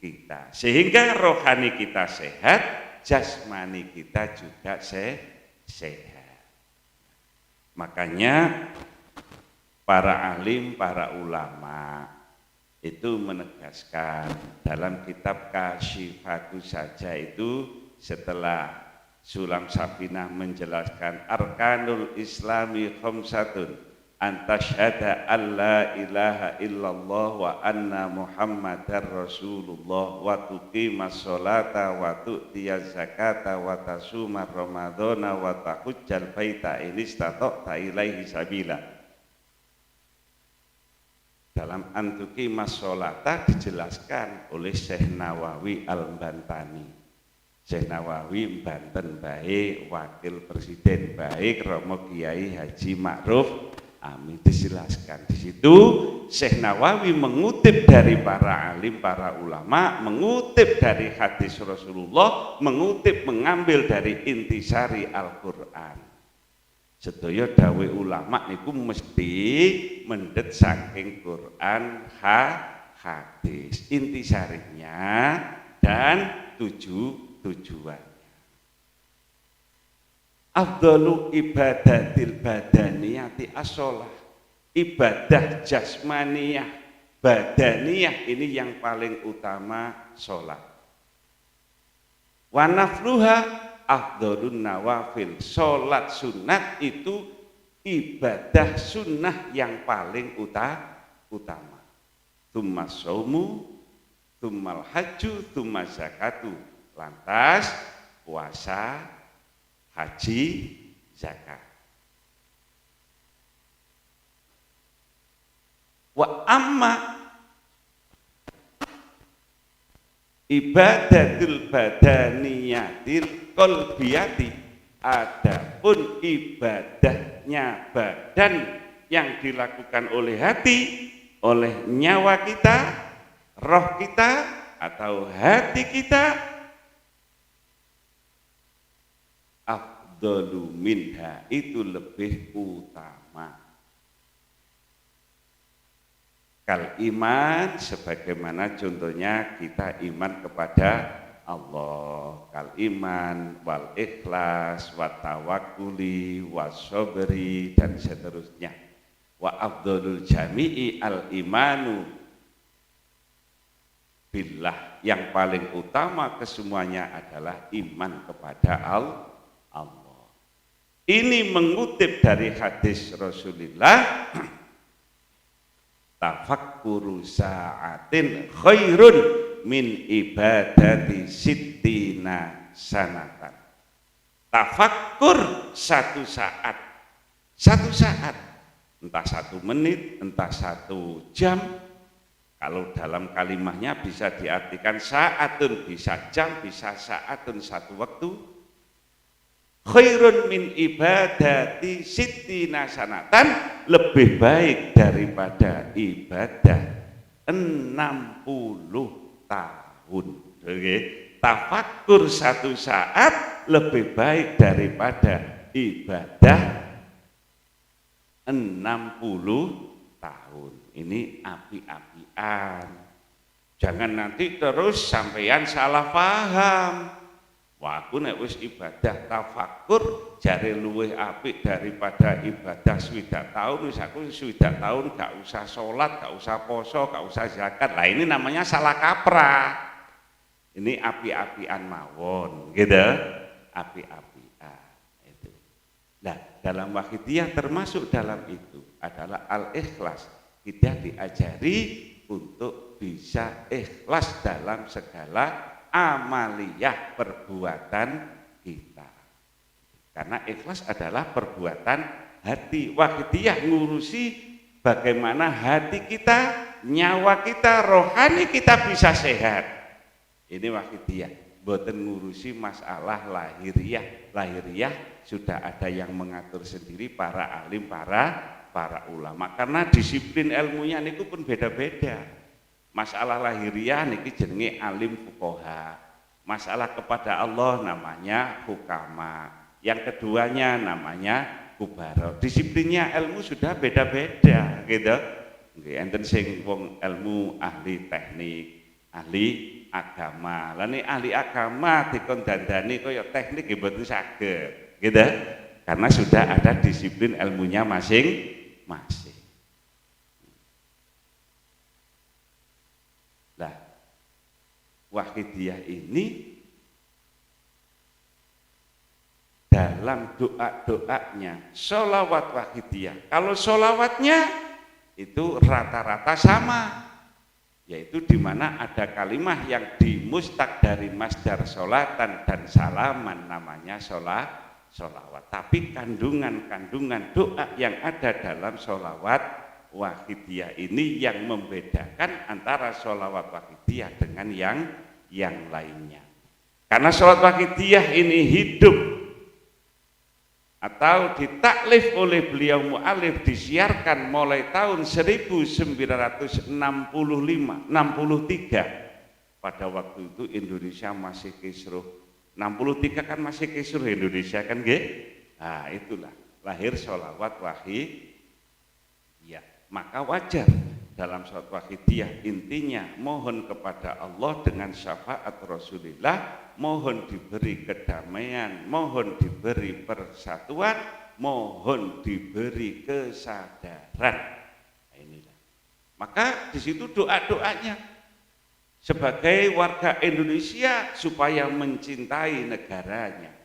kita, sehingga rohani kita sehat, jasmani kita juga sehat. Makanya para alim, para ulama itu menegaskan dalam kitab Kasyifatus saja itu, setelah Sulam Safinah menjelaskan arkanul islami khamsatun antasyhada alla ilaha illallah wa anna muhammadar rasulullah wa tuqimas sholata wa tu'tiyaz zakata wa tasumar ramadhana wa tahujjal baita in istata'ta ilaihi sabila. Dalam antuqimas sholata dijelaskan oleh Syekh Nawawi Al-Bantani. Syekh Nawawi Banten baik, wakil presiden baik, Romo Kiai Haji Ma'ruf Amin, dijelaskan di situ. Syekh Nawawi mengutip dari para alim, para ulama, mengutip dari hadis Rasulullah, mengambil dari intisari Al-Qur'an. Sedaya dawe ulama niku mesti mendet saking Quran hadis, intisarinya dan tujuannya. Afdalu ibadatil badaniyati as-shalah. Ibadah jasmaniyah, badaniyah ini yang paling utama sholat. Wa nafluha afdalun nawafil. Sholat sunat itu ibadah sunnah yang paling utama. Tsumma shaumu, tsummal hajju, tsumma zakatu. Lantas puasa, haji, zakat. Wa amma ibadatul badaniyatil qalbiyati, adapun ibadahnya badan yang dilakukan oleh hati, oleh nyawa kita, roh kita atau hati kita, afdalu minha, itu lebih utama. Kal iman, sebagaimana contohnya kita iman kepada Allah, kal iman wal ikhlas wa tawakkuli wa sabri dan seterusnya. Wa afdalul jami'i al imanu billah, yang paling utama kesemuanya adalah iman kepada Allah. Ini mengutip dari hadis Rasulullah, tafakkuru sa'atin khairun min ibadati sittina sanatan. Tafakkur satu saat, entah 1 menit, entah 1 jam. Kalau dalam kalimahnya bisa diartikan saatun, bisa jam, bisa saatun, 1 waktu. Khairun min ibadati sittina sanatan, lebih baik daripada ibadah 60 tahun. Oke. Tafakkur 1 saat lebih baik daripada ibadah 60 tahun. Ini api-apian. Jangan nanti terus sampeyan salah paham. Wah, aku nek wis ibadah tafakkur jare luwih apik daripada ibadah 20 tahun. Wis aku 20 tahun gak usah sholat, gak usah poso, gak usah zakat. Lah ini namanya salah kaprah. Ini api-apian mawon, gitu. Api-apian itu. Nah, dalam wahidiyah termasuk dalam itu adalah al-ikhlas. Kita diajari untuk bisa ikhlas dalam segala amaliyah perbuatan kita. Karena ikhlas adalah perbuatan hati. Wahidiyah ngurusi bagaimana hati kita, nyawa kita, rohani kita bisa sehat. Ini wahidiyah. Boten ngurusi masalah lahiriah. Lahiriah sudah ada yang mengatur sendiri, para alim, para ulama. Karena disiplin ilmunya niku pun beda-beda. Masalah lahiriah niki jenenge alim fuqaha. Masalah kepada Allah namanya hukama. Yang keduanya namanya kubara. Disiplinnya ilmu sudah beda-beda, gitu. Nggih, enten sing wong ilmu ahli teknik, ahli agama. Lah nek ahli agama dikon dandani kaya teknik nggih mboten saged, gitu. Karena sudah ada disiplin ilmunya masing-masing. Wahidiyah ini dalam doa-doanya sholawat wahidiyah. Kalau sholawatnya itu rata-rata sama, yaitu di mana ada kalimah yang dimustaq dari masdar sholatan dan salaman, namanya sholawat. Tapi kandungan-kandungan doa yang ada dalam sholawat wahidiyah ini yang membedakan antara sholawat wahidiyah dengan yang lainnya. Karena sholawat wahidiyah ini hidup atau ditaklif oleh beliau mu'alif, disiarkan mulai tahun 1963. Pada waktu itu Indonesia masih kisruh. 63 kan masih kisruh Indonesia kan, nggih? Nah, itulah lahir sholawat wahidiyah. Maka wajar dalam sholawat wahidiyah intinya mohon kepada Allah dengan syafaat Rasulullah, mohon diberi kedamaian, mohon diberi persatuan, mohon diberi kesadaran. Nah, inilah. Maka di situ doa-doanya sebagai warga Indonesia supaya mencintai negaranya,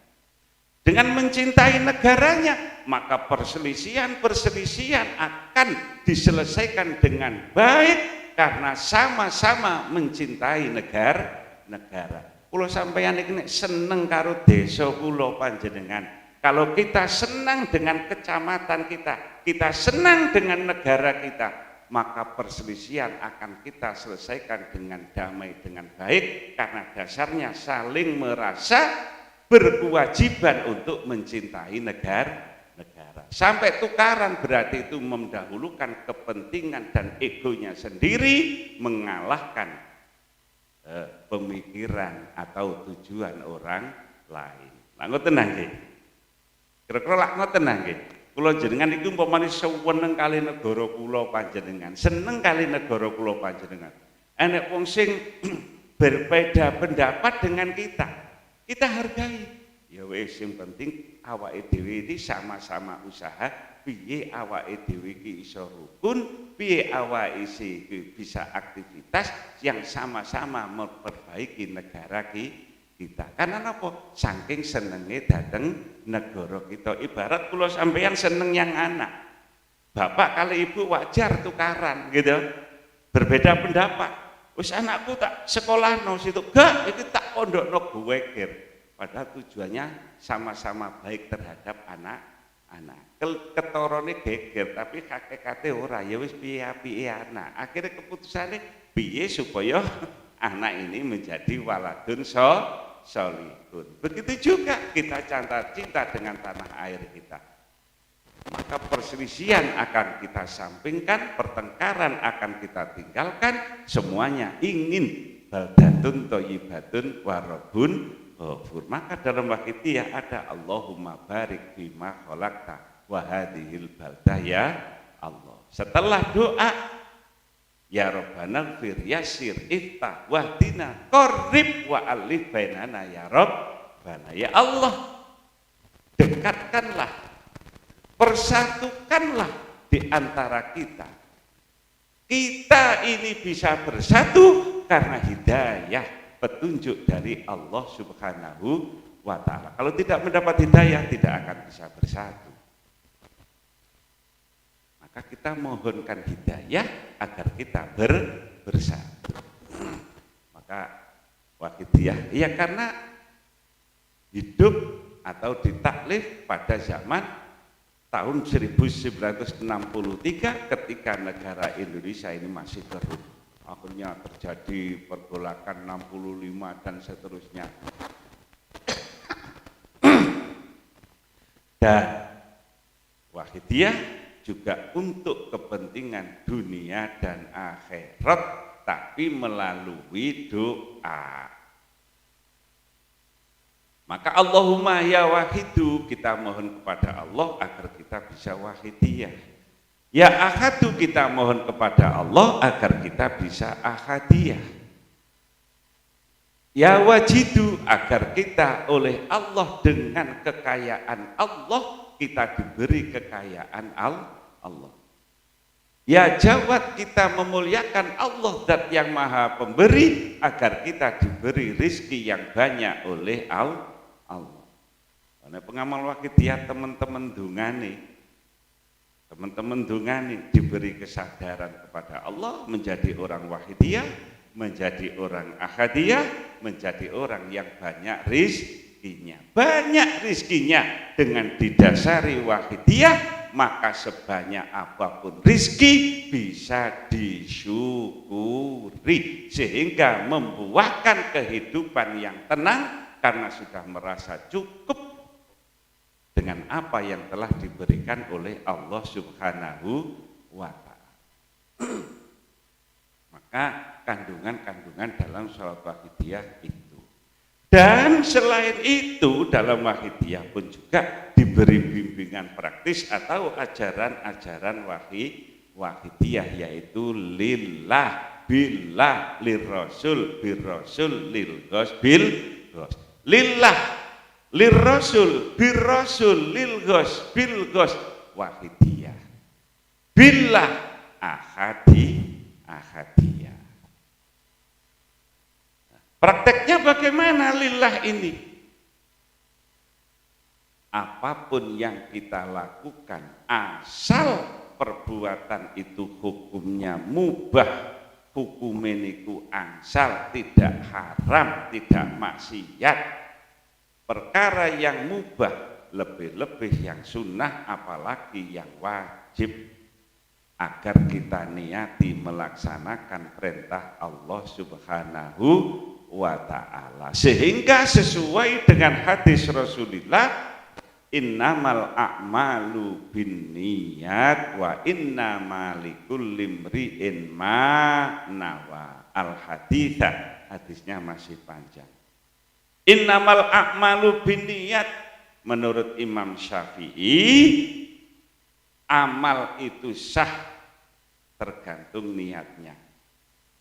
Dengan mencintai negaranya, maka perselisihan-perselisihan akan diselesaikan dengan baik karena sama-sama mencintai negara. Kula sampeyan iki nek seneng karo desa kula panjenengan, kalau kita senang dengan kecamatan kita senang dengan negara kita, maka perselisihan akan kita selesaikan dengan damai, dengan baik, karena dasarnya saling merasa berkewajiban untuk mencintai negara. Sampai tukaran berarti itu mendahulukan kepentingan dan egonya sendiri, mengalahkan pemikiran atau tujuan orang lain. Lah ngoten nggih. Kira-kira lak ngoten nggih. Kula jenengan iku umpamane seneng kali negara kula panjenengan, seneng kali negara kula panjenengan. Enek wong sing berbeda pendapat dengan kita hargai. Ya wis, sing penting awake dhewe iki sama-sama usaha piye awake dhewe iki iso rukun, piye awake iki bisa aktivitas yang sama-sama memperbaiki negara kita. Karena apa? Saking senenge dateng negara kita. Ibarat kula sampeyan seneng yang anak. Bapak kali ibu wajar tukaran gitu. Berbeda pendapat. Wis anakku tak sekolahno situ. Gak, iki tak pondokno buwekir. Padahal tujuannya sama-sama baik terhadap anak-anak. Ketorone geger tapi hakikate ora, ya wis piye-piye anak. Akhirnya keputusannya piye supaya anak ini menjadi waladun sholihun. Begitu juga kita cinta dengan tanah air kita. Maka perselisihan akan kita sampingkan, pertengkaran akan kita tinggalkan, semuanya ingin baldatun thayyibatun warabun ghafur. Maka dalam wakitiyah ada Allahumma barik bima khalaqta wa hadhil baldah ya Allah. Setelah doa ya Rabbana fir yasir iftah wahdina qarrib wa alif bainana ya Rabbana. Ya Allah, dekatkanlah, persatukanlah di antara kita. Kita ini bisa bersatu karena hidayah, petunjuk dari Allah Subhanahu wa ta'ala. Kalau tidak mendapat hidayah, tidak akan bisa bersatu. Maka kita mohonkan hidayah agar kita bersatu. Maka wahidiyah, ya karena hidup atau ditaklif pada zaman tahun 1963 ketika negara Indonesia ini masih terus. Akhirnya terjadi pergolakan 65 dan seterusnya. Dan wahidiyah juga untuk kepentingan dunia dan akhirat, tapi melalui doa. Maka Allahumma ya wahidu, kita mohon kepada Allah agar kita bisa wahidiyah. Ya ahadu, kita mohon kepada Allah agar kita bisa ahadiyah. Ya wajidu, agar kita oleh Allah dengan kekayaan Allah, kita diberi kekayaan Allah. Ya jawad, kita memuliakan Allah zat yang maha pemberi, agar kita diberi rizki yang banyak oleh Allah. Karena pengamal wahidiyah teman-teman dungane diberi kesadaran kepada Allah, menjadi orang wahidiyah, menjadi orang ahadiyah, menjadi orang yang banyak rizkinya. Banyak rizkinya dengan didasari wahidiyah, maka sebanyak apapun rizki bisa disyukuri sehingga membuahkan kehidupan yang tenang karena sudah merasa cukup dengan apa yang telah diberikan oleh Allah Subhanahu wa ta'ala. Maka kandungan-kandungan dalam sholat wahidiyah itu. Dan selain itu dalam wahidiyah pun juga diberi bimbingan praktis atau ajaran-ajaran wahidiyah, yaitu lillah, billah, lirrasul, birrasul, lilghos, bilghos. Lillah, lirrasul, birrasul, lilghos, bilghos, wahidiyah. Billah, ahadiyah. Prakteknya bagaimana lillah ini? apapun yang kita lakukan asal perbuatan itu hukumnya mubah, hukumnya niku angsal, tidak haram, tidak maksiat. Perkara yang mubah, lebih-lebih yang sunnah, apalagi yang wajib, agar kita niati melaksanakan perintah Allah Subhanahu wa ta'ala, sehingga sesuai dengan hadis Rasulullah, innamal a'malu binniyat wa innama likulli imri'in ma nawa. Al-haditsa, hadisnya masih panjang. Innamal a'malu binniyat, menurut Imam Syafi'i amal itu sah tergantung niatnya.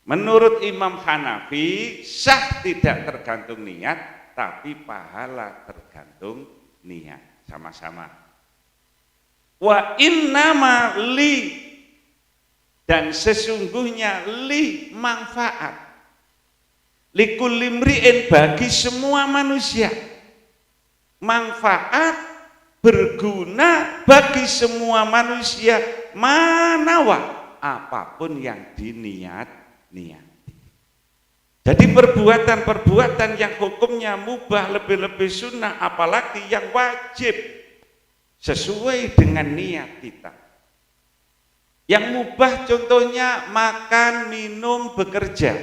Menurut Imam Hanafi sah tidak tergantung niat, tapi pahala tergantung niat. Sama-sama. Wa innama li, dan sesungguhnya li manfaat, likulli mri'in, bagi semua manusia, manfaat berguna bagi semua manusia, manawa, apapun yang diniati. Jadi perbuatan-perbuatan yang hukumnya mubah, lebih-lebih sunnah, apalagi yang wajib, sesuai dengan niat kita. Yang mubah contohnya makan, minum, bekerja.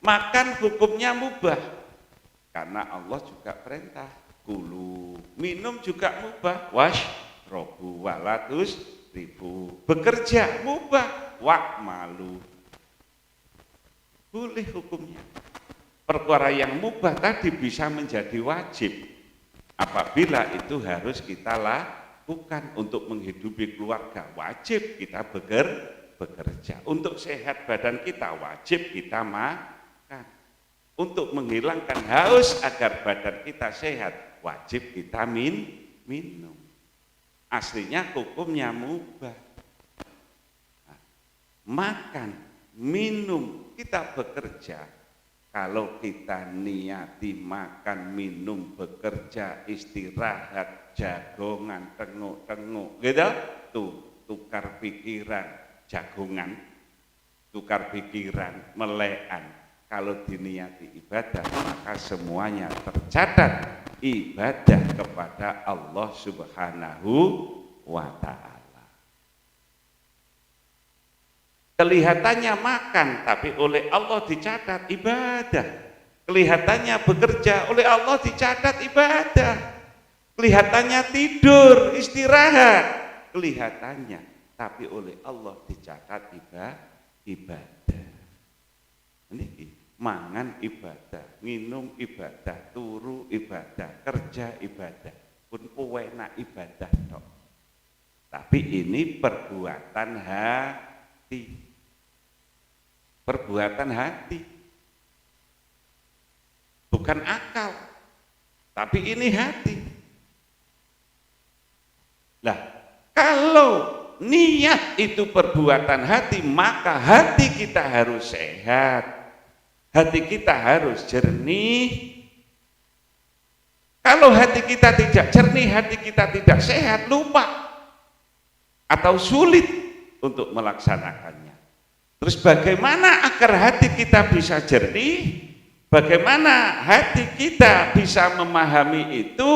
Makan hukumnya mubah, karena Allah juga perintah kulu. Minum juga mubah, washrobu walatus ribu. Bekerja mubah, wa'malu, boleh hukumnya. Perkara yang mubah tadi bisa menjadi wajib apabila itu harus kita lakukan untuk menghidupi keluarga. Wajib kita bekerja. Untuk sehat badan kita wajib kita makan. Untuk menghilangkan haus agar badan kita sehat wajib kita minum. Aslinya hukumnya mubah. Makan, minum, kita bekerja. Kalau kita niati makan, minum, bekerja, istirahat, jagongan, tenguk-tenguk, gitu, tuh tukar pikiran, jagongan, tukar pikiran, melekan. Kalau diniati ibadah, maka semuanya tercatat ibadah kepada Allah Subhanahu wa ta'ala. Kelihatannya makan, tapi oleh Allah dicatat ibadah. Kelihatannya bekerja, oleh Allah dicatat ibadah. Kelihatannya tidur, istirahat, kelihatannya, tapi oleh Allah dicatat ibadah. Ini mangan ibadah, minum ibadah, turu ibadah, kerja ibadah, pun enak ibadah tok. Tapi ini perbuatan hati. Perbuatan hati. Bukan akal. Tapi ini hati. Lah, kalau niat itu perbuatan hati, maka hati kita harus sehat. Hati kita harus jernih. Kalau hati kita tidak jernih, hati kita tidak sehat, lupa atau sulit untuk melaksanakannya. Terus bagaimana agar hati kita bisa jernih? Bagaimana hati kita bisa memahami itu?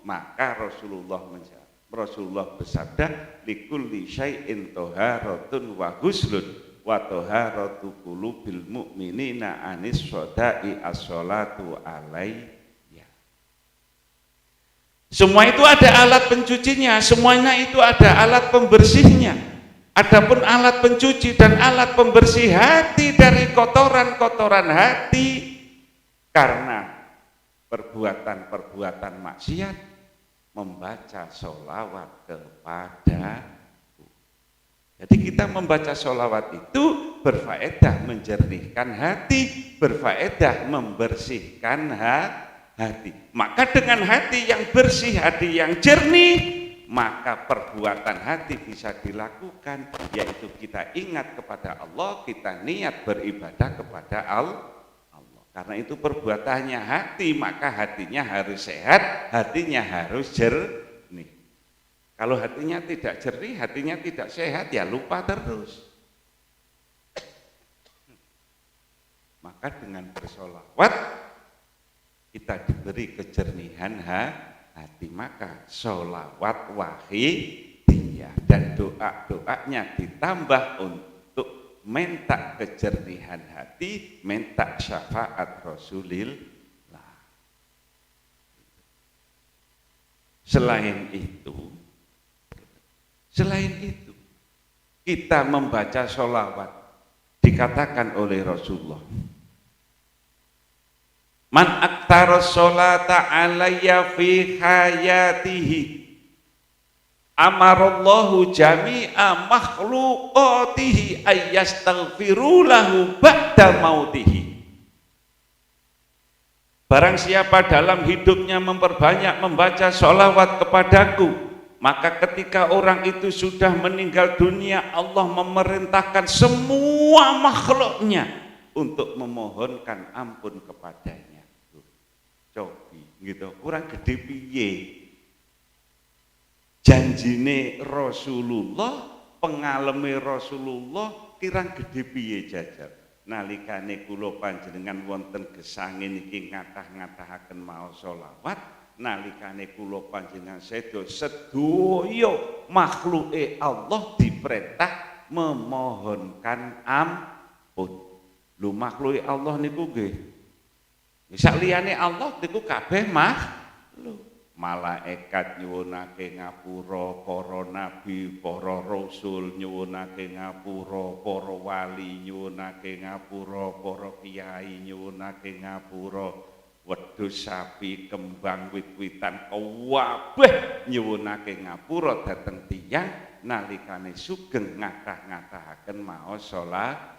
Maka Rasulullah bersabda, likulli syai'in toharatun wa huslun wa toharatu qulubil mu'minina anis shodai as-sholatu alaiya. Semua itu ada alat pencucinya, semuanya itu ada alat pembersihnya. Adapun alat pencuci dan alat pembersih hati dari kotoran-kotoran hati karena perbuatan-perbuatan maksiat, membaca sholawat kepadaku. Jadi kita membaca sholawat itu berfaedah menjernihkan hati, berfaedah membersihkan hati. Maka dengan hati yang bersih, hati yang jernih, maka perbuatan hati bisa dilakukan, yaitu kita ingat kepada Allah, kita niat beribadah kepada Allah. Karena itu perbuatannya hati, maka hatinya harus sehat, hatinya harus jernih. Kalau hatinya tidak jernih, hatinya tidak sehat, ya lupa terus. Maka dengan bersolawat kita diberi kejernihan hati. Maka solawat wahidiyah dan doa-doanya ditambah untuk minta kejernihan hati, minta syafaat Rasulillah. Selain itu kita membaca sholawat, dikatakan oleh Rasulullah, man aktara sholata alayya fi hayatihi amarallahu jami'a makhluqatihi ayyastaghfiru lahu ba'da mautihi. Barang siapa dalam hidupnya memperbanyak membaca sholawat kepadaku, maka ketika orang itu sudah meninggal dunia, Allah memerintahkan semua makhluknya untuk memohonkan ampun kepadanya. Cobi gitu, kurang gede piye janjine Rasulullah, pengalami Rasulullah, kirang gede piye jajar. Nalikane kula panjenengan wonten gesange niki ngatah-ngatahaken maos sholawat, nalikane kula panjenengan sedo sedaya makhluke Allah diperintah memohonkan ampun. Lho makhluke Allah niku nggih sak liyane Allah niku kabeh makhluk. Malaikat nyuwunake ngapura, para nabi, para rasul nyuwunake ngapura, para wali nyuwunake ngapura, para kiai nyuwunake ngapura, wedhus, sapi, kembang, wit-witan kabeh nyuwunake ngapura dhateng tiyang nalikane sugeng ngatah-ngatahaken maos sholawat.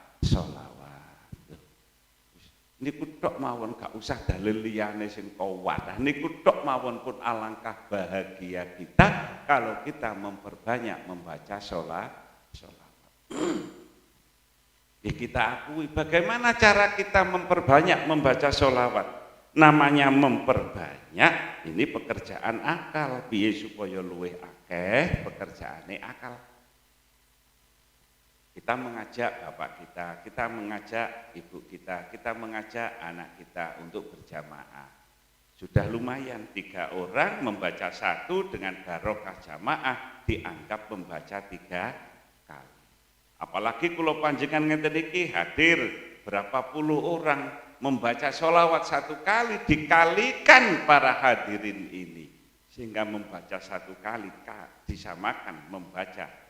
Niku tok mawon, gak usah dalil liyane sing kuwat. Niku tok mawon pun alangkah bahagia kita kalau kita memperbanyak membaca sholawat. Ya kita akui bagaimana cara kita memperbanyak membaca sholawat. Namanya memperbanyak, ini pekerjaan akal. Piye supaya luwih akeh pekerjaane akal. Kita mengajak bapak kita mengajak ibu kita mengajak anak kita untuk berjamaah. Sudah lumayan 3 orang membaca 1 dengan barokah jamaah dianggap membaca 3 kali. Apalagi kalau panjenengan ngeten iki hadir berapa puluh orang membaca sholawat 1 kali dikalikan para hadirin ini sehingga membaca 1 kali disamakan membaca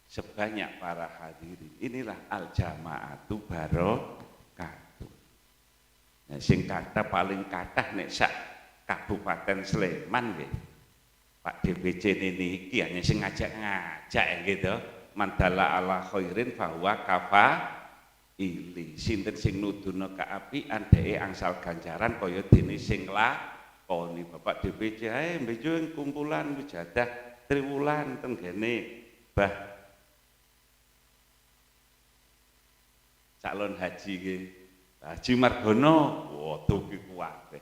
sebanyak para hadirin. Inilah al-jamaatu barokatuh. Nah, sing kata paling kathah nek sak Kabupaten Sleman nggih. Pak DPC niki hanya sing ngajak gitu. Mandala ala khairin bahwa kafa ili. Sinten sing nuduhna kaapian dheke angsal ganjaran kaya dene sing lakoni. Bapak DPC ae mbejo kumpulan wijadah triwulan teng gene Mbah calon haji ke Haji Margono, waduh ki kuwate.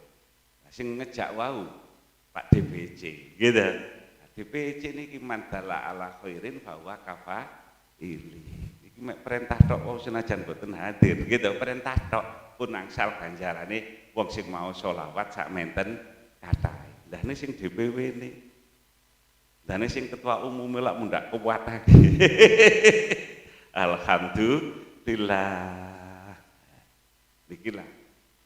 Sing ngejak wau Pak DPC, gitu. DPC niki mandala ala khairin bahwa kafa ili. Iki mek perintah tok senajan boten hadir, gitu. Perintah tok pun angsal ganjarane wong sing mau sholawat sak menten kathah. Lah ini sing DPW ini. Lah ini sing ketua umum lak mundak kuwatake. Alhamdulillah. Bikilah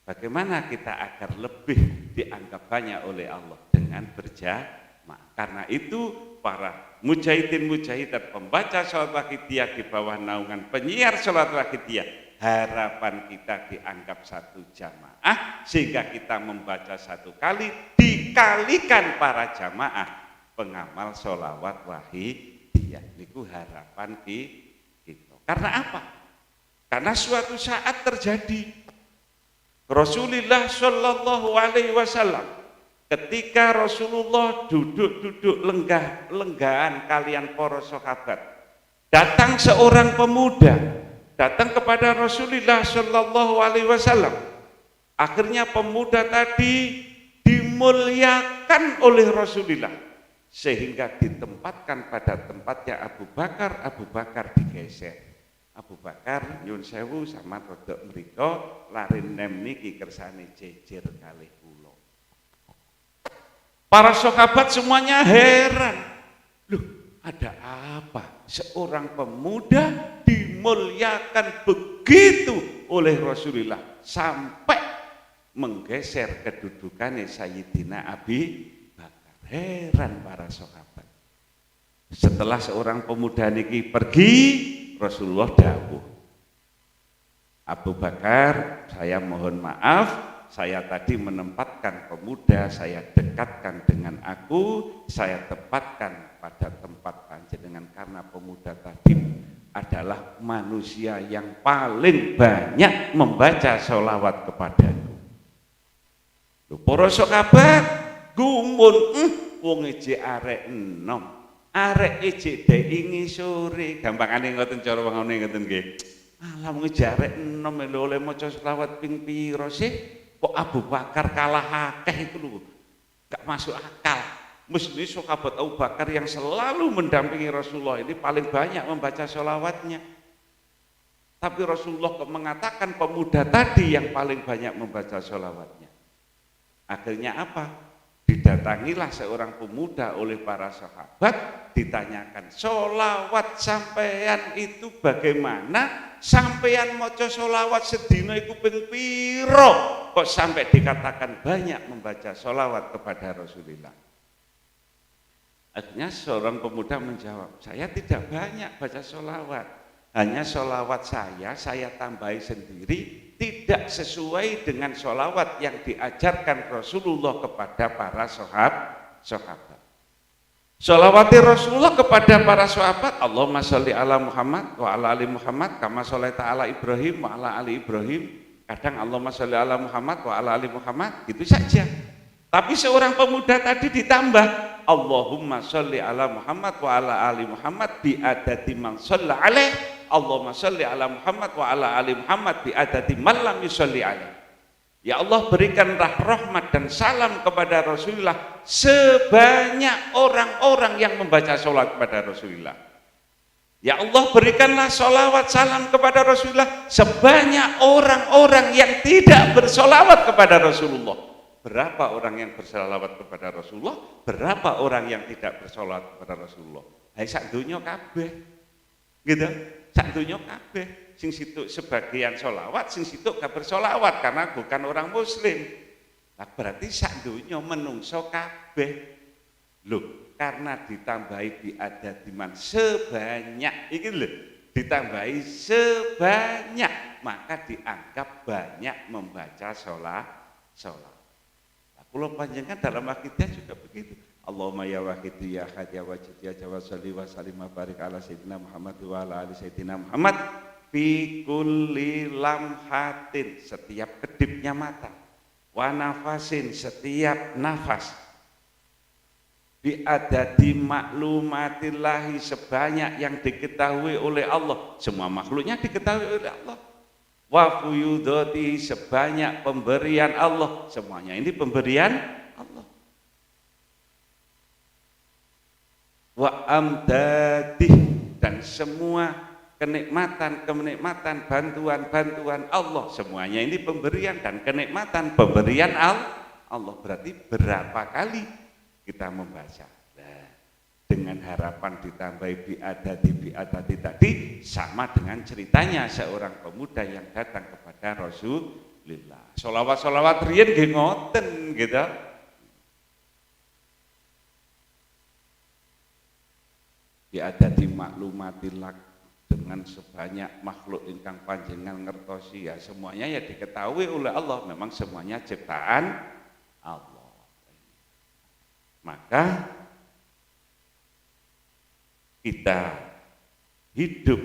bagaimana kita agar lebih dianggap banyak oleh Allah dengan berjamaah. Karena itu para mujahidin-mujahidat pembaca sholat waqidiyah di bawah naungan penyiar sholat waqidiyah, harapan kita dianggap 1 jamaah sehingga kita membaca 1 kali dikalikan para jamaah pengamal sholawat waqidiyah. Niku harapan kita. Karena apa? Karena suatu saat terjadi Rasulullah Shallallahu Alaihi Wasallam ketika Rasulullah duduk lenggahan kalian para sahabat, datang seorang pemuda datang kepada Rasulullah Shallallahu Alaihi Wasallam. Akhirnya pemuda tadi dimuliakan oleh Rasulullah sehingga ditempatkan pada tempatnya Abu Bakar. Abu Bakar digeser. Abu Bakar nyun sewu sama rodok mriko lari nem niki kersane jejer kalih kula. Para sahabat semuanya heran. Loh, ada apa? Seorang pemuda dimuliakan begitu oleh Rasulullah sampai menggeser kedudukannya Sayyidina Abi Bakar. Heran para sahabat. Setelah seorang pemuda niki pergi, Rasulullah dawuh, Abu Bakar, saya mohon maaf, saya tadi menempatkan pemuda, saya dekatkan dengan aku, saya tempatkan pada tempat panjenengan karena pemuda tadi adalah manusia yang paling banyak membaca sholawat kepadaku. Para sahabat gumun, wong ije arek enom, arek ije deingi sore, gampangane ngoten cara wangane ngoten nggih. Alah wong ije arek enom lho oleh maca selawat ping pira sih? Kok Abu Bakar kalah akeh itu lho. Gak masuk akal. Mesti sahabat Abu Bakar yang selalu mendampingi Rasulullah ini paling banyak membaca sholawatnya. Tapi Rasulullah mengatakan pemuda tadi yang paling banyak membaca sholawatnya. Akhirnya apa? Didatangilah seorang pemuda oleh para sahabat, ditanyakan, sholawat sampean itu bagaimana? Sampean maca sholawat sedina iku ping piro? Kok sampai dikatakan banyak membaca sholawat kepada Rasulullah? Akhirnya seorang pemuda menjawab, saya tidak banyak baca sholawat, hanya sholawat saya tambahi sendiri, tidak sesuai dengan sholawat yang diajarkan Rasulullah kepada para sahabat. Sholawati Rasulullah kepada para sahabat, Allahumma sholli ala Muhammad wa ala ali Muhammad kama sholaita ala Ibrahim wa ala ali Ibrahim. Kadang Allahumma sholli ala Muhammad wa ala ali Muhammad, gitu saja. Tapi seorang pemuda tadi ditambah Allahumma sholli ala Muhammad wa ala ali Muhammad bi adati man shalla alaih. Allahumma sholli ala Muhammad wa ala ali Muhammad bi adati man lam yusolli alaih. Ya Allah, berikanlah rahmat dan salam kepada Rasulullah sebanyak orang-orang yang membaca sholat kepada Rasulullah. Ya Allah, berikanlah sholawat salam kepada Rasulullah sebanyak orang-orang yang tidak bersolawat kepada Rasulullah. Berapa orang yang bersolawat kepada Rasulullah? Berapa orang yang tidak bersolawat kepada Rasulullah? Hai sak donya kabeh. Gitu. Sak donya kabeh. Sing situ sebagian solawat, sing situ gak bersolawat karena bukan orang muslim. Nah, berarti sak donya menungso kabeh. Loh, karena ditambahi biadadiman sebanyak iki lho, ditambahi sebanyak, maka dianggap banyak membaca sholat. Kula panjenengan dalam akidah juga begitu. Allahumma ya wahid ya ahad ya wajid ya jawad sholli wa sallim wa barik ala sayyidina Muhammad wa ala ali sayyidina Muhammad fi kulli lamhatin, setiap kedipnya mata, wa nafasin, setiap nafas, bi adadi maklumatillahi, sebanyak yang diketahui oleh Allah, semua makhluknya diketahui oleh Allah, wa fuyudati, sebanyak pemberian Allah, semuanya ini pemberian Allah, wa amdadih, dan semua kenikmatan, bantuan Allah, semuanya ini pemberian dan kenikmatan pemberian Allah. Berarti berapa kali kita membaca? Nah, dengan harapan ditambahi biadati tadi, sama dengan ceritanya seorang pemuda yang datang kepada Rasulullah. Sholawat riyen nggih ngoten gitu. Biadati maklumatillah, dengan sebanyak makhluk ingkang panjenengan ngertosi, ya semuanya ya diketahui oleh Allah, memang semuanya ciptaan Allah. Maka kita hidup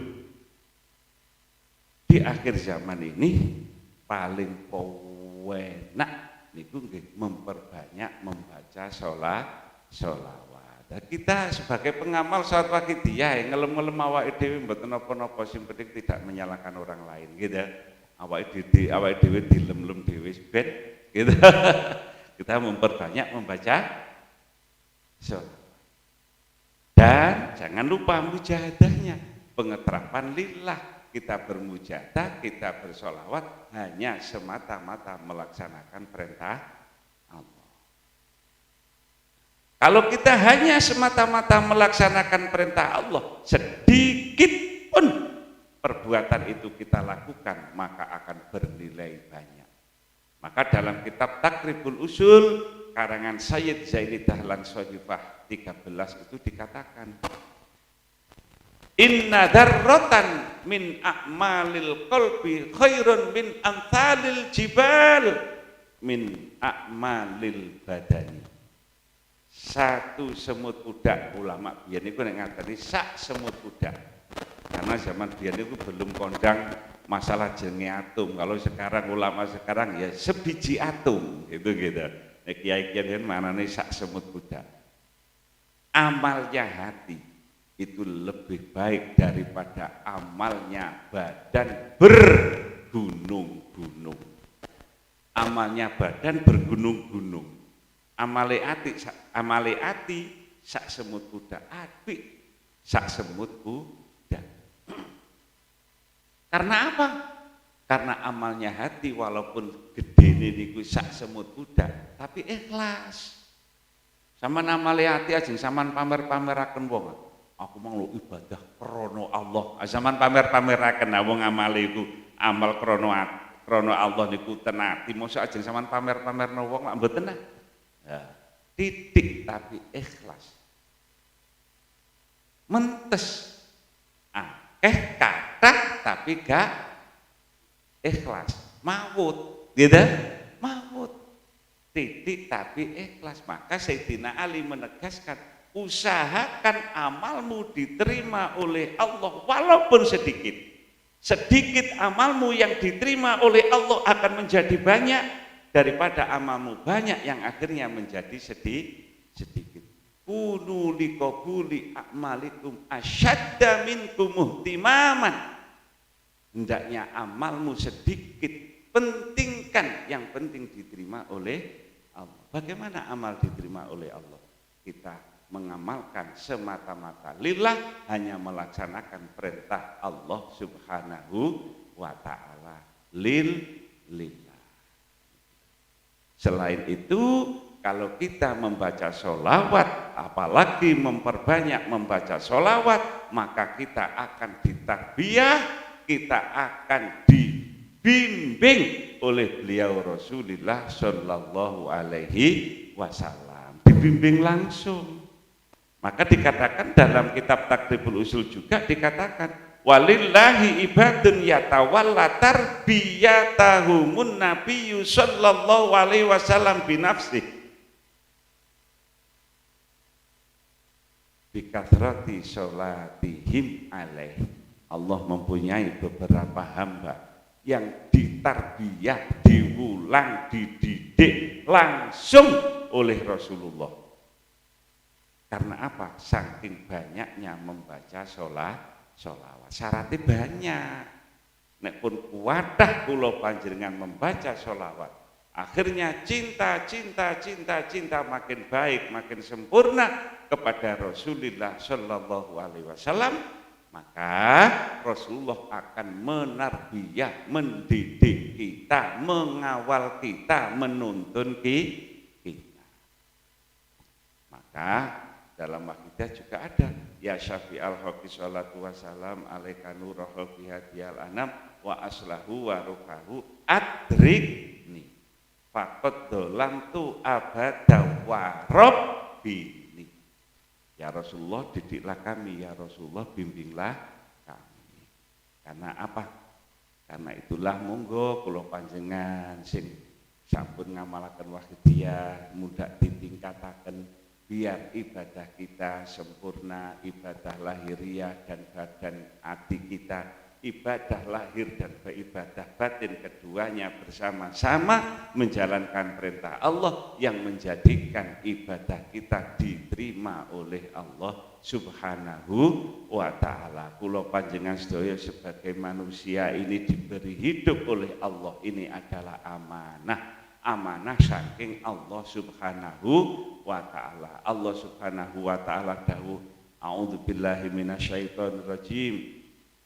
di akhir zaman ini paling penak niku nggih memperbanyak membaca sholawat. Kita sebagai pengamal salat wakidiyah ngelem-ngelem awake dhewe mboten napa-napa, sing penting tidak menyalahkan orang lain gitu. Awake dhewe dilem-lem dhewe ben gitu. Kita memperbanyak membaca sholawat. Dan jangan lupa mujahadahnya, pengeterapan lillah. Kita bermujahadah, kita bersolawat hanya semata-mata melaksanakan perintah Allah. Kalau kita hanya semata-mata melaksanakan perintah Allah, sedikit pun perbuatan itu kita lakukan, maka akan bernilai banyak. Maka dalam kitab Takribul Usul karangan Sayyid Zaini Dahlan Sohifah 13 itu dikatakan, inna darrotan min a'malil qalbi khairun min amthalil jibal min a'malil badani. Satu semut udak, ulama biyen niku nek ngateni sak semut udak. Karena zaman biyen niku belum kondang masalah jenenge atom. Kalau sekarang ulama sekarang ya sebiji atom gitu. Nek kiai-kiai manane sak semut udak. Amalnya hati itu lebih baik daripada amalnya badan bergunung-gunung. Amalnya badan bergunung-gunung. Amale ati sak semut kuda, apik sak semut kuda. Karena apa? Karena amalnya hati walaupun gede niku sak semut kuda, tapi ikhlas. Sama amale ati ajeng sampean pamer-pameraken wong. Aku mau lo ibadah krono Allah. Zaman pamer-pameraken wong amale iku amal krono Allah niku tenati. Mosok ajeng sampean pamer-pamerno wong lak mboten nah. Ya, titik tapi ikhlas. Mentes kathah tapi gak ikhlas. Mawut, gitu? Mawut. Titik tapi ikhlas. Maka Sayyidina Ali menegaskan, usahakan amalmu diterima oleh Allah walaupun sedikit. Sedikit amalmu yang diterima oleh Allah akan menjadi banyak daripada amalmu banyak yang akhirnya menjadi sedikit. Kunu liqabuli a'malikum asyadda minkum muhtimaman. Hendaknya amalmu sedikit, pentingkan yang penting diterima oleh Allah. Bagaimana amal diterima oleh Allah? Kita mengamalkan semata-mata lillah, hanya melaksanakan perintah Allah Subhanahu wa ta'ala lillah. Selain itu, kalau kita membaca sholawat, apalagi memperbanyak membaca sholawat, maka kita akan ditarbiyah, kita akan dibimbing oleh beliau Rasulullah Shallallahu Alaihi Wasallam. Dibimbing langsung. Maka dikatakan dalam kitab Takribul Usul juga dikatakan, walillahi ibadun yatawalla tarbiyatahumun nabiyyu sallallahu alaihi wasallam binafsih bikathrati sholatihim alaih. Allah mempunyai beberapa hamba yang ditarbiyah, diulang, dididik langsung oleh Rasulullah. Karena apa? Saking banyaknya membaca sholawat. Syaratnya banyak. Nek pun kuwadah kula panjenengan membaca sholawat, akhirnya cinta makin baik, makin sempurna kepada Rasulullah Shallallahu Alaihi Wasallam, maka Rasulullah akan menarbiyah, mendidik kita, mengawal kita, menuntun kita. Maka dalam akidah juga ada, ya syafi'al haqi sholatu wassalam alaika nurahul bihadiyal anam wa aslahu wa rukahu adrikni faqad dolam tu abada wa rabbini. Ya Rasulullah, didiklah kami, ya Rasulullah bimbinglah kami. Karena apa? Karena itulah monggo kula panjenengan sing sampun ngamalaken wahidiyah mudah ditingkataken biar ibadah kita sempurna, ibadah lahiriah dan badan hati kita ibadah lahir dan ibadah batin keduanya bersama-sama menjalankan perintah Allah yang menjadikan ibadah kita diterima oleh Allah Subhanahu wa ta'ala. Kula panjenengan sedaya sebagai manusia ini diberi hidup oleh Allah, ini adalah amanah saking Allah Subhanahu wa ta'ala. Allah Subhanahu wa ta'ala dawuh, a'udzubillahi minasyaitonirrajim,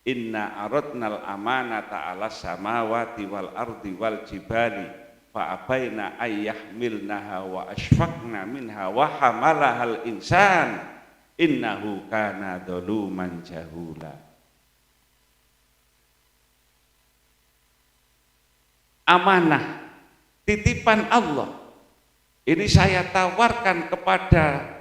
inna aradnal amanata 'alas samawati wal ardi wal jibali fa abaina ayyahmilnaha wa asfaqna minha wa hamalahal insan innahu kana dzaluman jahula. Amanah titipan Allah ini saya tawarkan kepada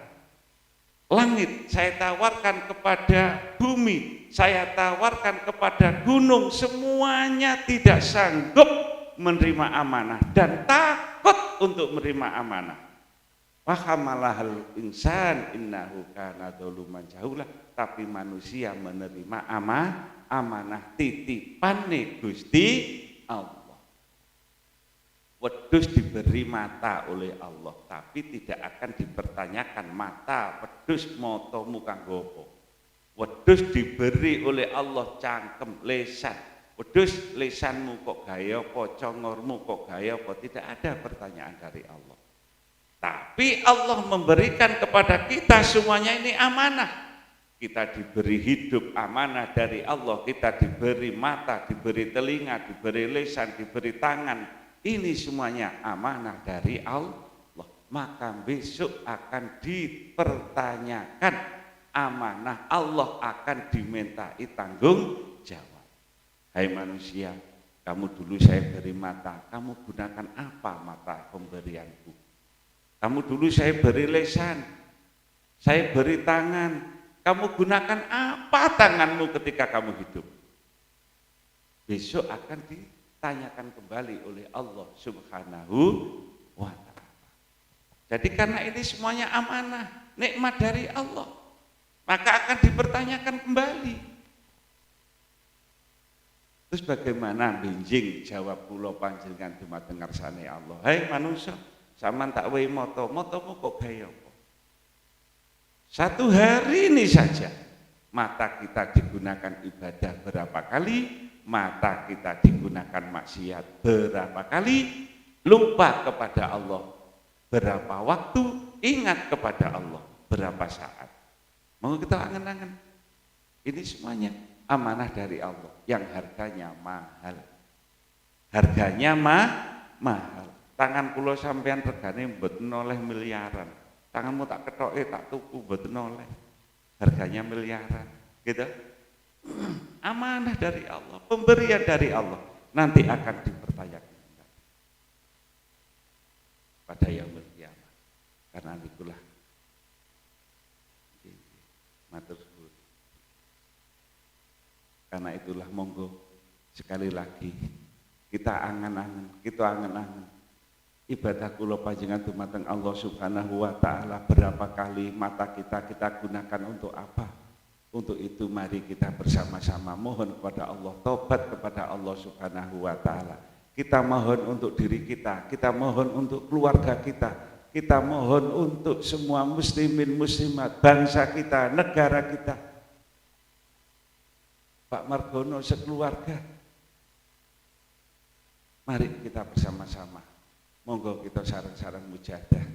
langit, saya tawarkan kepada bumi, saya tawarkan kepada gunung, semuanya tidak sanggup menerima amanah dan takut untuk menerima amanah. Wa hamalahal insan innahu kana dzaluman jahula, tapi manusia menerima amanah titipane Gusti Allah. Wedhus diberi mata oleh Allah, tapi tidak akan dipertanyakan mata wedhus matamu kanggo apa. Wedhus diberi oleh Allah cangkem, lesan. Wedhus lesanmu kok gaya apa, congormu kok gaya apa, tidak ada pertanyaan dari Allah. Tapi Allah memberikan kepada kita semuanya ini amanah. Kita diberi hidup amanah dari Allah, kita diberi mata, diberi telinga, diberi lesan, diberi tangan. Ini semuanya amanah dari Allah. Maka besok akan dipertanyakan amanah Allah, akan dimintai tanggung jawab. Hai manusia, kamu dulu saya beri mata, kamu gunakan apa mata pemberianku? Kamu dulu saya beri lesan, saya beri tangan, kamu gunakan apa tanganmu ketika kamu hidup? Besok akan ditanyakan kembali oleh Allah Subhanahu wa ta'ala. Jadi karena ini semuanya amanah, nikmat dari Allah, maka akan dipertanyakan kembali. Terus bagaimana benjing jawab kula panjenengan dumateng ngarsane Allah. Hai manusia, sampean tak wehi motomu kok gaya apa? Satu hari ini saja mata kita digunakan ibadah berapa kali? Mata kita digunakan maksiat berapa kali, lupa kepada Allah berapa waktu, ingat kepada Allah berapa saat. Mau kita angen-angen, ini semuanya amanah dari Allah yang harganya mahal. Harganya mahal. Tangan kula sampean regane mboten oleh miliaran. Tanganmu tak ketoke tak tuku mboten oleh. Harganya miliaran, gitu. Amanah dari Allah, pemberian dari Allah, nanti akan dipertanyakan pada yaumul qiyamah. Karena itulah matur suwun. Karena itulah monggo sekali lagi kita angen-angen ibadah kula panjenengan dumateng Allah Subhanahu wa ta'ala. Berapa kali mata kita gunakan untuk apa? Untuk itu mari kita bersama-sama mohon kepada Allah, tobat kepada Allah Subhanahu wa ta'ala. Kita mohon untuk diri kita mohon untuk keluarga kita mohon untuk semua muslimin muslimat, bangsa kita, negara kita. Pak Margono sekeluarga, mari kita bersama-sama, monggo kita sareng-sareng mujahadah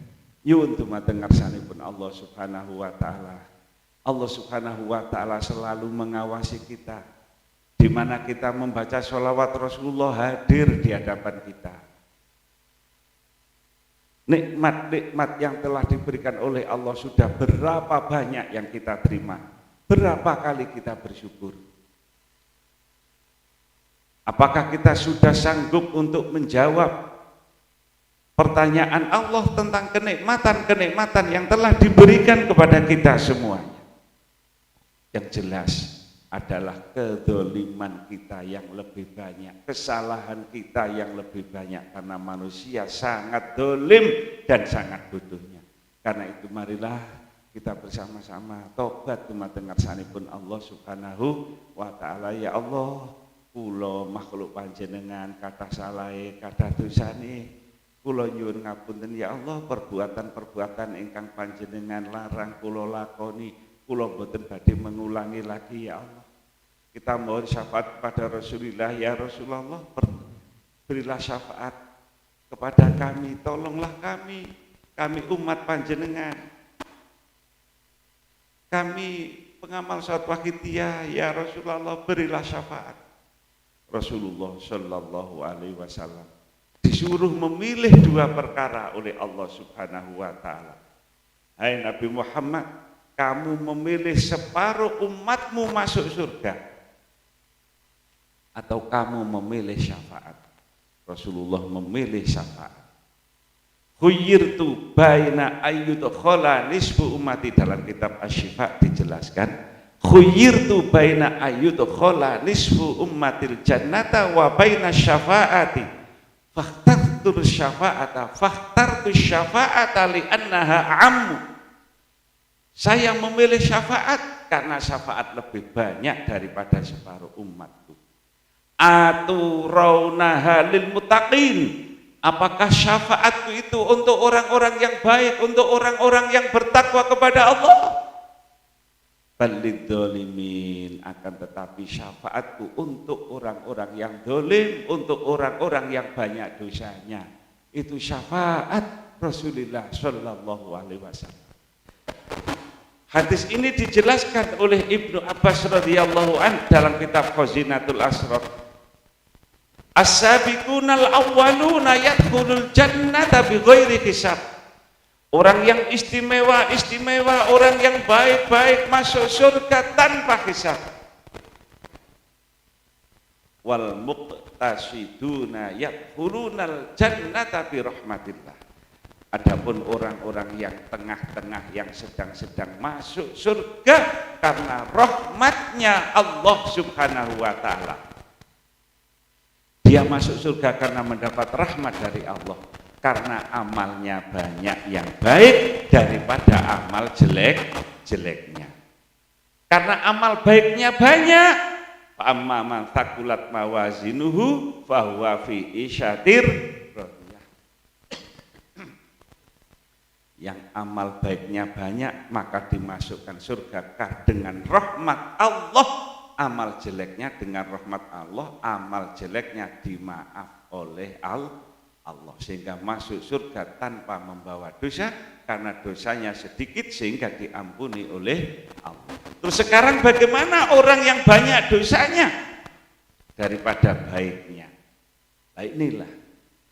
nyuwun dumateng ngarsanipun Allah Subhanahu wa ta'ala. Allah Subhanahu wa ta'ala selalu mengawasi kita, di mana kita membaca sholawat Rasulullah hadir di hadapan kita. Nikmat-nikmat yang telah diberikan oleh Allah sudah berapa banyak yang kita terima, berapa kali kita bersyukur. Apakah kita sudah sanggup untuk menjawab pertanyaan Allah tentang kenikmatan-kenikmatan yang telah diberikan kepada kita semuanya? Yang jelas adalah kedzaliman kita yang lebih banyak, kesalahan kita yang lebih banyak, karena manusia sangat zalim dan sangat bodohnya. Karena itu marilah kita bersama-sama tobat dumateng ngarsanipun Allah Subhanahu wa taala. Ya Allah, kula makhluk panjenengan kathah salahe, kathah dosane. Kula nyuwun ngapunten ya Allah, perbuatan-perbuatan ingkang panjenengan larang kula lakoni, kula boten badhe mengulangi lagi ya Allah. Kita mohon syafaat kepada Rasulullah, ya Rasulullah, berilah syafaat kepada kami, tolonglah kami umat panjenengan. Kami pengamal salat wahidiyah, ya Rasulullah, berilah syafaat. Rasulullah Shallallahu Alaihi Wasallam disuruh memilih dua perkara oleh Allah Subhanahu Wa Taala. Hai Nabi Muhammad, kamu memilih separuh umatmu masuk surga, atau kamu memilih syafaat? Rasulullah memilih syafaat. Khuyyirtu baina ayyudkhala nisfu ummati, dalam kitab Asy-Syifa dijelaskan, khuyyirtu baina ayyudkhala nisfu ummatil jannata wa baina syafaati fakhtartu syafa'ata li annaha ammu. Saya memilih syafaat karena syafaat lebih banyak daripada separuh umatku. Aturawnaha lil muttaqin, apakah syafaatku itu untuk orang-orang yang baik, untuk orang-orang yang bertakwa kepada Allah? Balidzalimin, akan tetapi syafaatku untuk orang-orang yang dolim, untuk orang-orang yang banyak dosanya. Itu syafaat Rasulullah Shallallahu Alaihi Wasallam. Hadis ini dijelaskan oleh Ibnu Abbas radhiyallahu an dalam kitab Khazinatul Asrar. As-sabiqunal awwaluna yadkhulul jannata bighairi hisab. Orang yang istimewa, orang yang baik-baik masuk surga tanpa hisab. Wal muqtasiduna yadkhulunal jannata bi rahmatillah. Adapun orang-orang yang tengah-tengah, yang sedang-sedang masuk surga karena rahmatnya Allah Subhanahu wa taala. Dia masuk surga karena mendapat rahmat dari Allah, karena amalnya banyak yang baik daripada amal jelek-jeleknya. Karena amal baiknya banyak, amma man thaqulat mawazinuhu fahuwa fi isyatir radiyah. Yang amal baiknya banyak maka dimasukkan surga dengan rahmat Allah. Amal jeleknya dengan rahmat Allah, amal jeleknya dimaaf oleh Allah, sehingga masuk surga tanpa membawa dosa, karena dosanya sedikit sehingga diampuni oleh Allah. Terus sekarang bagaimana orang yang banyak dosanya daripada baiknya? Nah inilah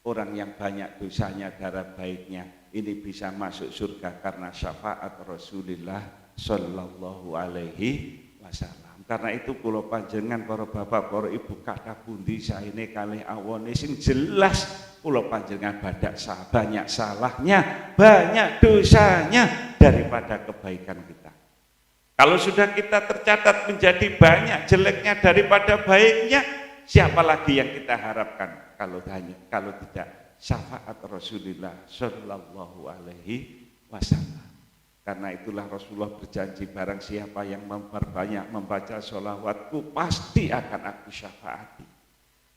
orang yang banyak dosanya darah baiknya ini bisa masuk surga karena syafaat Rasulullah Shallallahu Alaihi Wasallam. Karena itu kula panjenengan para bapak, para ibu, kata pundi saene kalih awone sing jelas kula panjenengan banyak salahnya, banyak dosanya daripada kebaikan kita. Kalau sudah kita tercatat menjadi banyak jeleknya daripada baiknya, siapa lagi yang kita harapkan kalau tidak syafaat Rasulullah Shallallahu Alaihi Wasallam. Karena itulah Rasulullah berjanji, barang siapa yang memperbanyak membaca sholawatku pasti akan aku syafaati.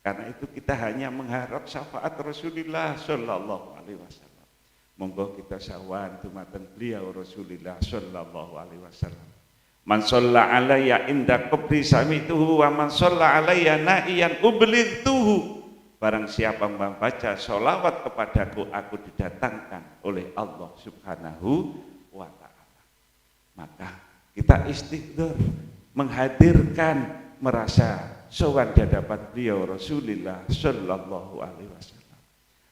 Karena itu kita hanya mengharap syafaat Rasulullah Shallallahu Alaihi Wasallam. Monggo kita sawan dumateng beliau Rasulullah Shallallahu Alaihi Wasallam. Man shalla alayya inda qabri samituhu wa man shalla alayya na'iyan ublightuhu. Barang siapa membaca sholawat kepadaku, aku didatangkan oleh Allah Subhanahu wa ta'ala. Maka kita istighfar, menghadirkan, merasa sowan di hadapan beliau Rasulullah Shallallahu Alaihi Wasallam.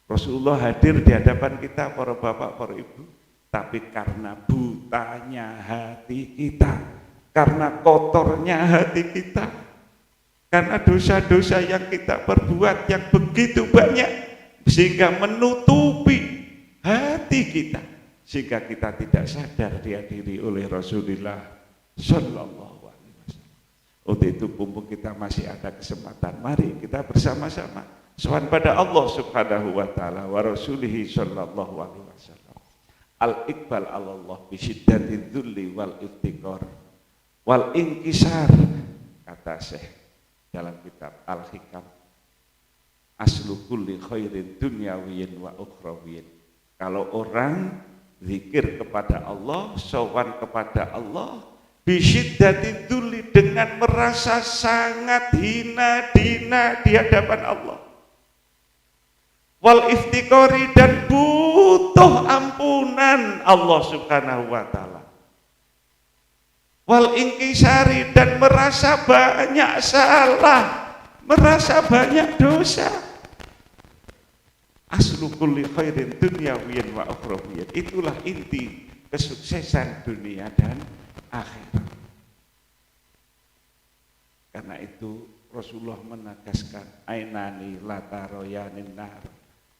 Rasulullah hadir di hadapan kita para bapak, para ibu, tapi karena butanya hati kita, karena kotornya hati kita, karena dosa-dosa yang kita perbuat yang begitu banyak, sehingga menutupi hati kita, sehingga kita tidak sadar dihadiri oleh Rasulullah Shallallahu Alaihi Wasallam. Untuk itu mumpung kita masih ada kesempatan, mari kita bersama-sama sowan pada Allah Subhanahu wa taala wa rasulihi Shallallahu Alaihi Wasallam. al-iqbal Allah bisyiddatid dzulli wal iftiqar wal inkisar. Kata Syekh dalam kitab Al-Hikam, aslu kulli khairin dunyawiyyin wa ukhrawiyyin. Kalau orang zikir kepada Allah, sowan kepada Allah, bisyiddatid dzulli, dengan merasa sangat hina dina di hadapan Allah, wal iftiqari, dan butuh ampunan Allah Subhanahu wa taala, wal inkisari, dan merasa banyak salah, merasa banyak dosa. Aslu kulli khairin dunyawiyyin wa ukhrawiyyin. Itulah inti kesuksesan dunia dan akhirat. Karena itu Rasulullah menegaskan, ainani la taroyanin nar,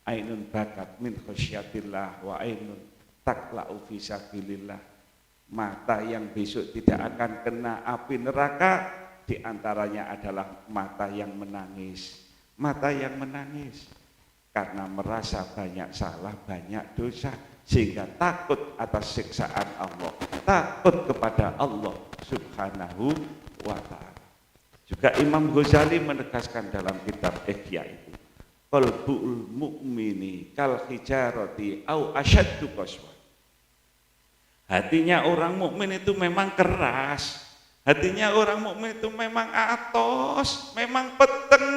ainun bakat min khasyatillah wa ainun takla'u fi sabilillah. Mata yang besok tidak akan kena api neraka, diantaranya adalah mata yang menangis. Mata yang menangis karena merasa banyak salah, banyak dosa, sehingga takut atas siksaan Allah, takut kepada Allah Subhanahu wa ta'ala. Juga Imam Ghazali menegaskan dalam kitab Ihya itu, qalbul mu'mini kal hijarati au asyaddu qaswa. Hatinya orang mukmin itu memang keras, hatinya orang mukmin itu memang atos, memang peteng,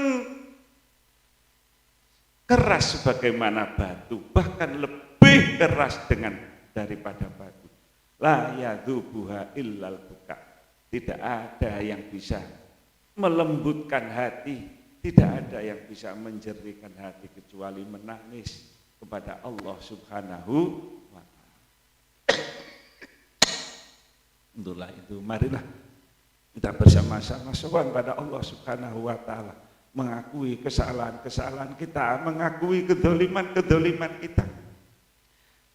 keras sebagaimana batu, bahkan lebih keras daripada batu. La yadzubuha illal buka. Tidak ada yang bisa melembutkan hati, tidak ada yang bisa menjernihkan hati kecuali menangis kepada Allah Subhanahu wa ta'ala. Itulah itu, marilah kita bersama-sama sowan pada Allah Subhanahu wa ta'ala, mengakui kesalahan-kesalahan kita, mengakui kedoliman-kedoliman kita.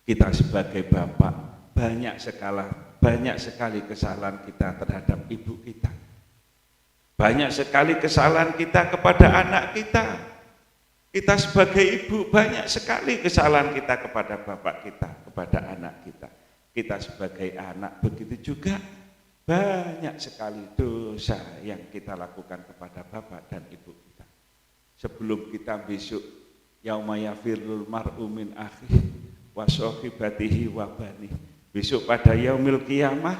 Kita sebagai bapak banyak sekali kesalahan kita terhadap ibu kita. Banyak sekali kesalahan kita kepada anak kita. Kita sebagai ibu banyak sekali kesalahan kita kepada bapak kita, kepada anak kita. Kita sebagai anak begitu juga banyak sekali dosa yang kita lakukan kepada bapak dan ibu kita. Sebelum kita besok yauma yafirrul mar'u min akhihi wa sahibatihi wa bani. Besok pada yaumil qiyamah,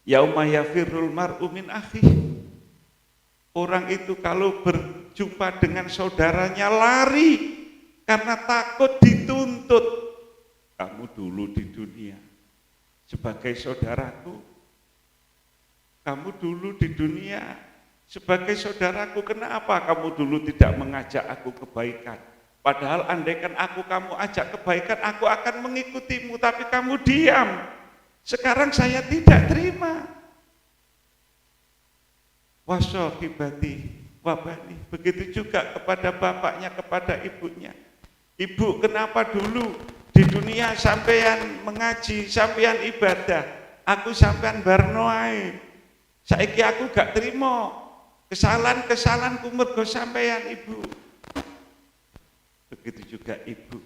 yauma yafirrul mar'u min akhihi. Orang itu kalau berjumpa dengan saudaranya lari karena takut dituntut. Kamu dulu di dunia sebagai saudaraku, kamu dulu di dunia sebagai saudaraku, kenapa kamu dulu tidak mengajak aku kebaikan? Padahal andaikan kamu ajak kebaikan, aku akan mengikutimu, tapi kamu diam. Sekarang saya tidak terima. Wasahibati wabani. Begitu juga kepada bapaknya, kepada ibunya. Ibu, kenapa dulu di dunia sampean mengaji, sampean ibadah, aku sampean barnoai. Saiki aku gak terima kesalahan-kesalahanku mergo sampean, ibu. Begitu juga ibu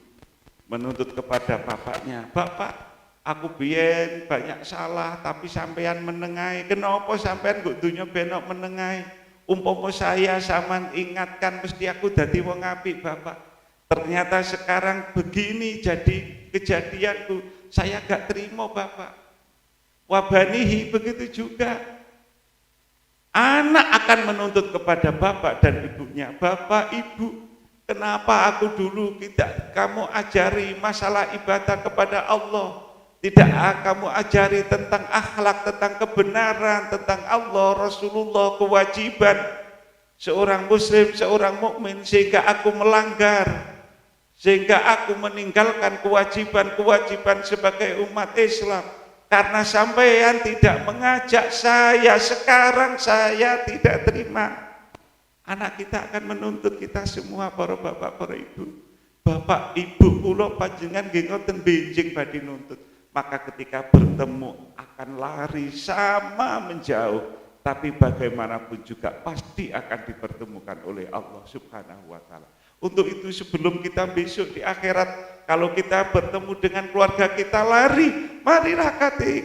menuntut kepada bapaknya, bapak, aku biyen banyak salah tapi sampean menengai. Kenapa sampean kok dunya benok menengai? Umpama saya sampean ingatkan mesti aku dadi wong apik, bapak. Ternyata sekarang begini jadi kejadianku, saya gak terima, bapak. Wabanihi, begitu juga anak akan menuntut kepada bapak dan ibunya, bapak, ibu, kenapa aku dulu tidak kamu ajari masalah ibadah kepada Allah, tidak kamu ajari tentang akhlak, tentang kebenaran, tentang Allah, Rasulullah, kewajiban seorang muslim, seorang mukmin, sehingga aku melanggar, sehingga aku meninggalkan kewajiban-kewajiban sebagai umat Islam. Karena sampean tidak mengajak saya, sekarang saya tidak terima. Anak kita akan menuntut kita semua, para bapak, para ibu. Bapak, ibu kula panjenengan nggih ngoten benjing badhe nuntut. Maka ketika bertemu akan lari sama menjauh, tapi bagaimanapun juga pasti akan dipertemukan oleh Allah Subhanahu wa taala. Untuk itu sebelum kita besok di akhirat, kalau kita bertemu dengan keluarga kita marilah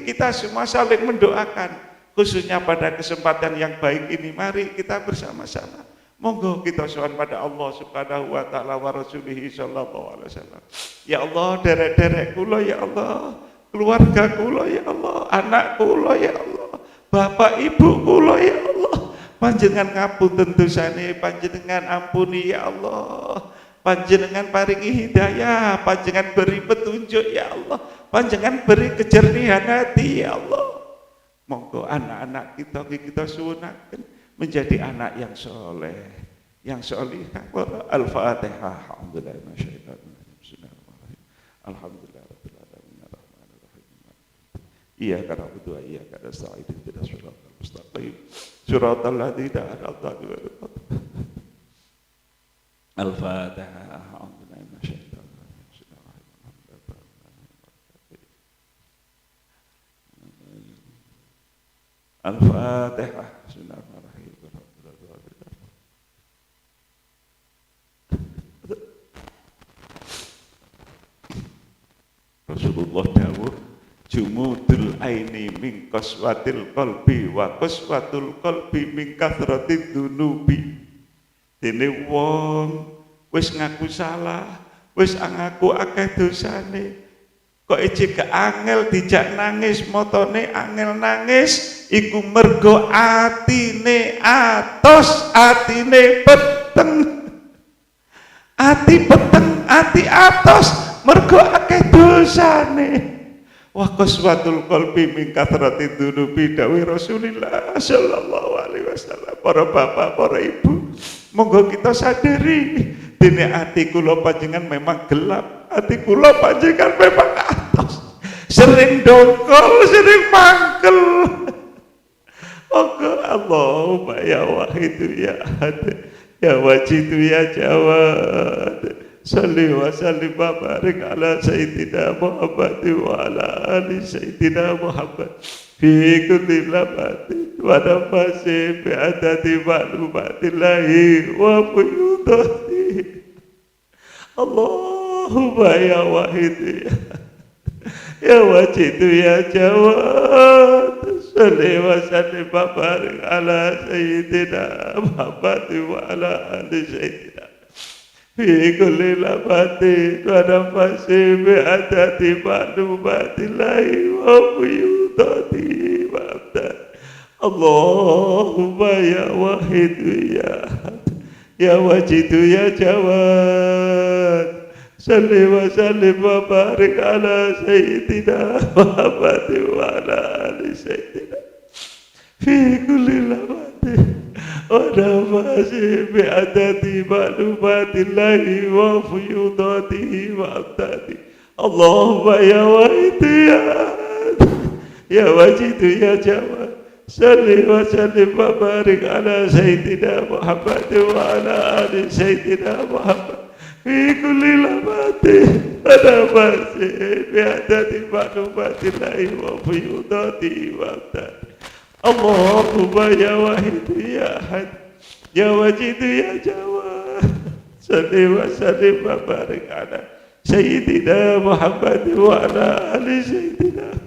kita semua saling mendoakan. Khususnya pada kesempatan yang baik ini, mari kita bersama-sama. Monggo kita sowan pada Allah Subhanahu wa taala wa rasulihi sallallahu alaihi wasallam. Ya Allah, derek-derek kula ya Allah, keluarga kula ya Allah, anak kula ya Allah, bapak ibu kula ya Allah. Panjenengan ngapunten dosane, panjenengan ampuni ya Allah. Panjenengan paringi hidayah, panjenengan beri petunjuk ya Allah. Panjenengan beri kejernihan hati ya Allah. Monggo anak-anak kita suwunaken menjadi anak yang soleh, yang solihah. Al-Fatihah. Alhamdulillah rabbil alamin arrahmanir rahim. Iyyaka na'budu wa iyyaka nasta'in ihdinas siratal mustaqim siratal ladzina an'amta 'alaihim. Al-Fatihah. Al-Fatihah. Bismillahirrahmanirrahim. Rasulullah dawuh, jumudul aini min qaswatil qalbi wa qaswatul qalbi min kathratid dunubi. Dene wong wis ngaku salah, wis ngaku akeh dosane, kok ijik angel dijak nangis, motone angel nangis, iku mergo atine atos, atine peteng. Ati peteng, ati atos, mergo akeh dosane. Wa qaswatul qalbi min kathrati dzunubi, dawuh Rasulullah sallallahu alaihi wasallam. Para bapak, para ibu, monggo kita sadari dene ati kula panjenengan memang gelap, ati kula panjenengan memang atos, sering dongkol, sering mangkel. Monggo Allahumma ya wahidu ya ahad ya wajidu ya jawad, salli wa sallim wa barik ala sayyidina Muhammad wa ala ali sayyidina Muhammad fi kulli lamati wa nafasi bi adadi ma'lumatillahi wa fuyudati. Allahumma ya wahid ya wajid ya jawad, salli wa sallim wa barik ala sayyidina Muhammad wa ala ali sayyidina fi kulli lamati wa nafasi bi adadi ma'lumatillahi wa fuyudati wa abdati. Allahumma ya wahid ya wajid ya jawad, salli wa sallim wa barik ala sayyidina Muhammad wa ala ali sayyidina fi kulli lamati wa nafasi bi adadi ma'lumatillahi wa fuyudatihi wa abdati. Allahumma ya wahid ya wajid ya jawad, salli wa sallim wa barik ala sayyidina Muhammad wa ala ali sayyidina Muhammad fi kulli lamati wa nafasi bi adadi ma'lumatillahi wa fuyudatihi wa abdati. Allahumma ya wahid ya ahad ya wajid ya jawad, salli wa sallim wa barik ala sayyidina Muhammad wa ala ali sayyidina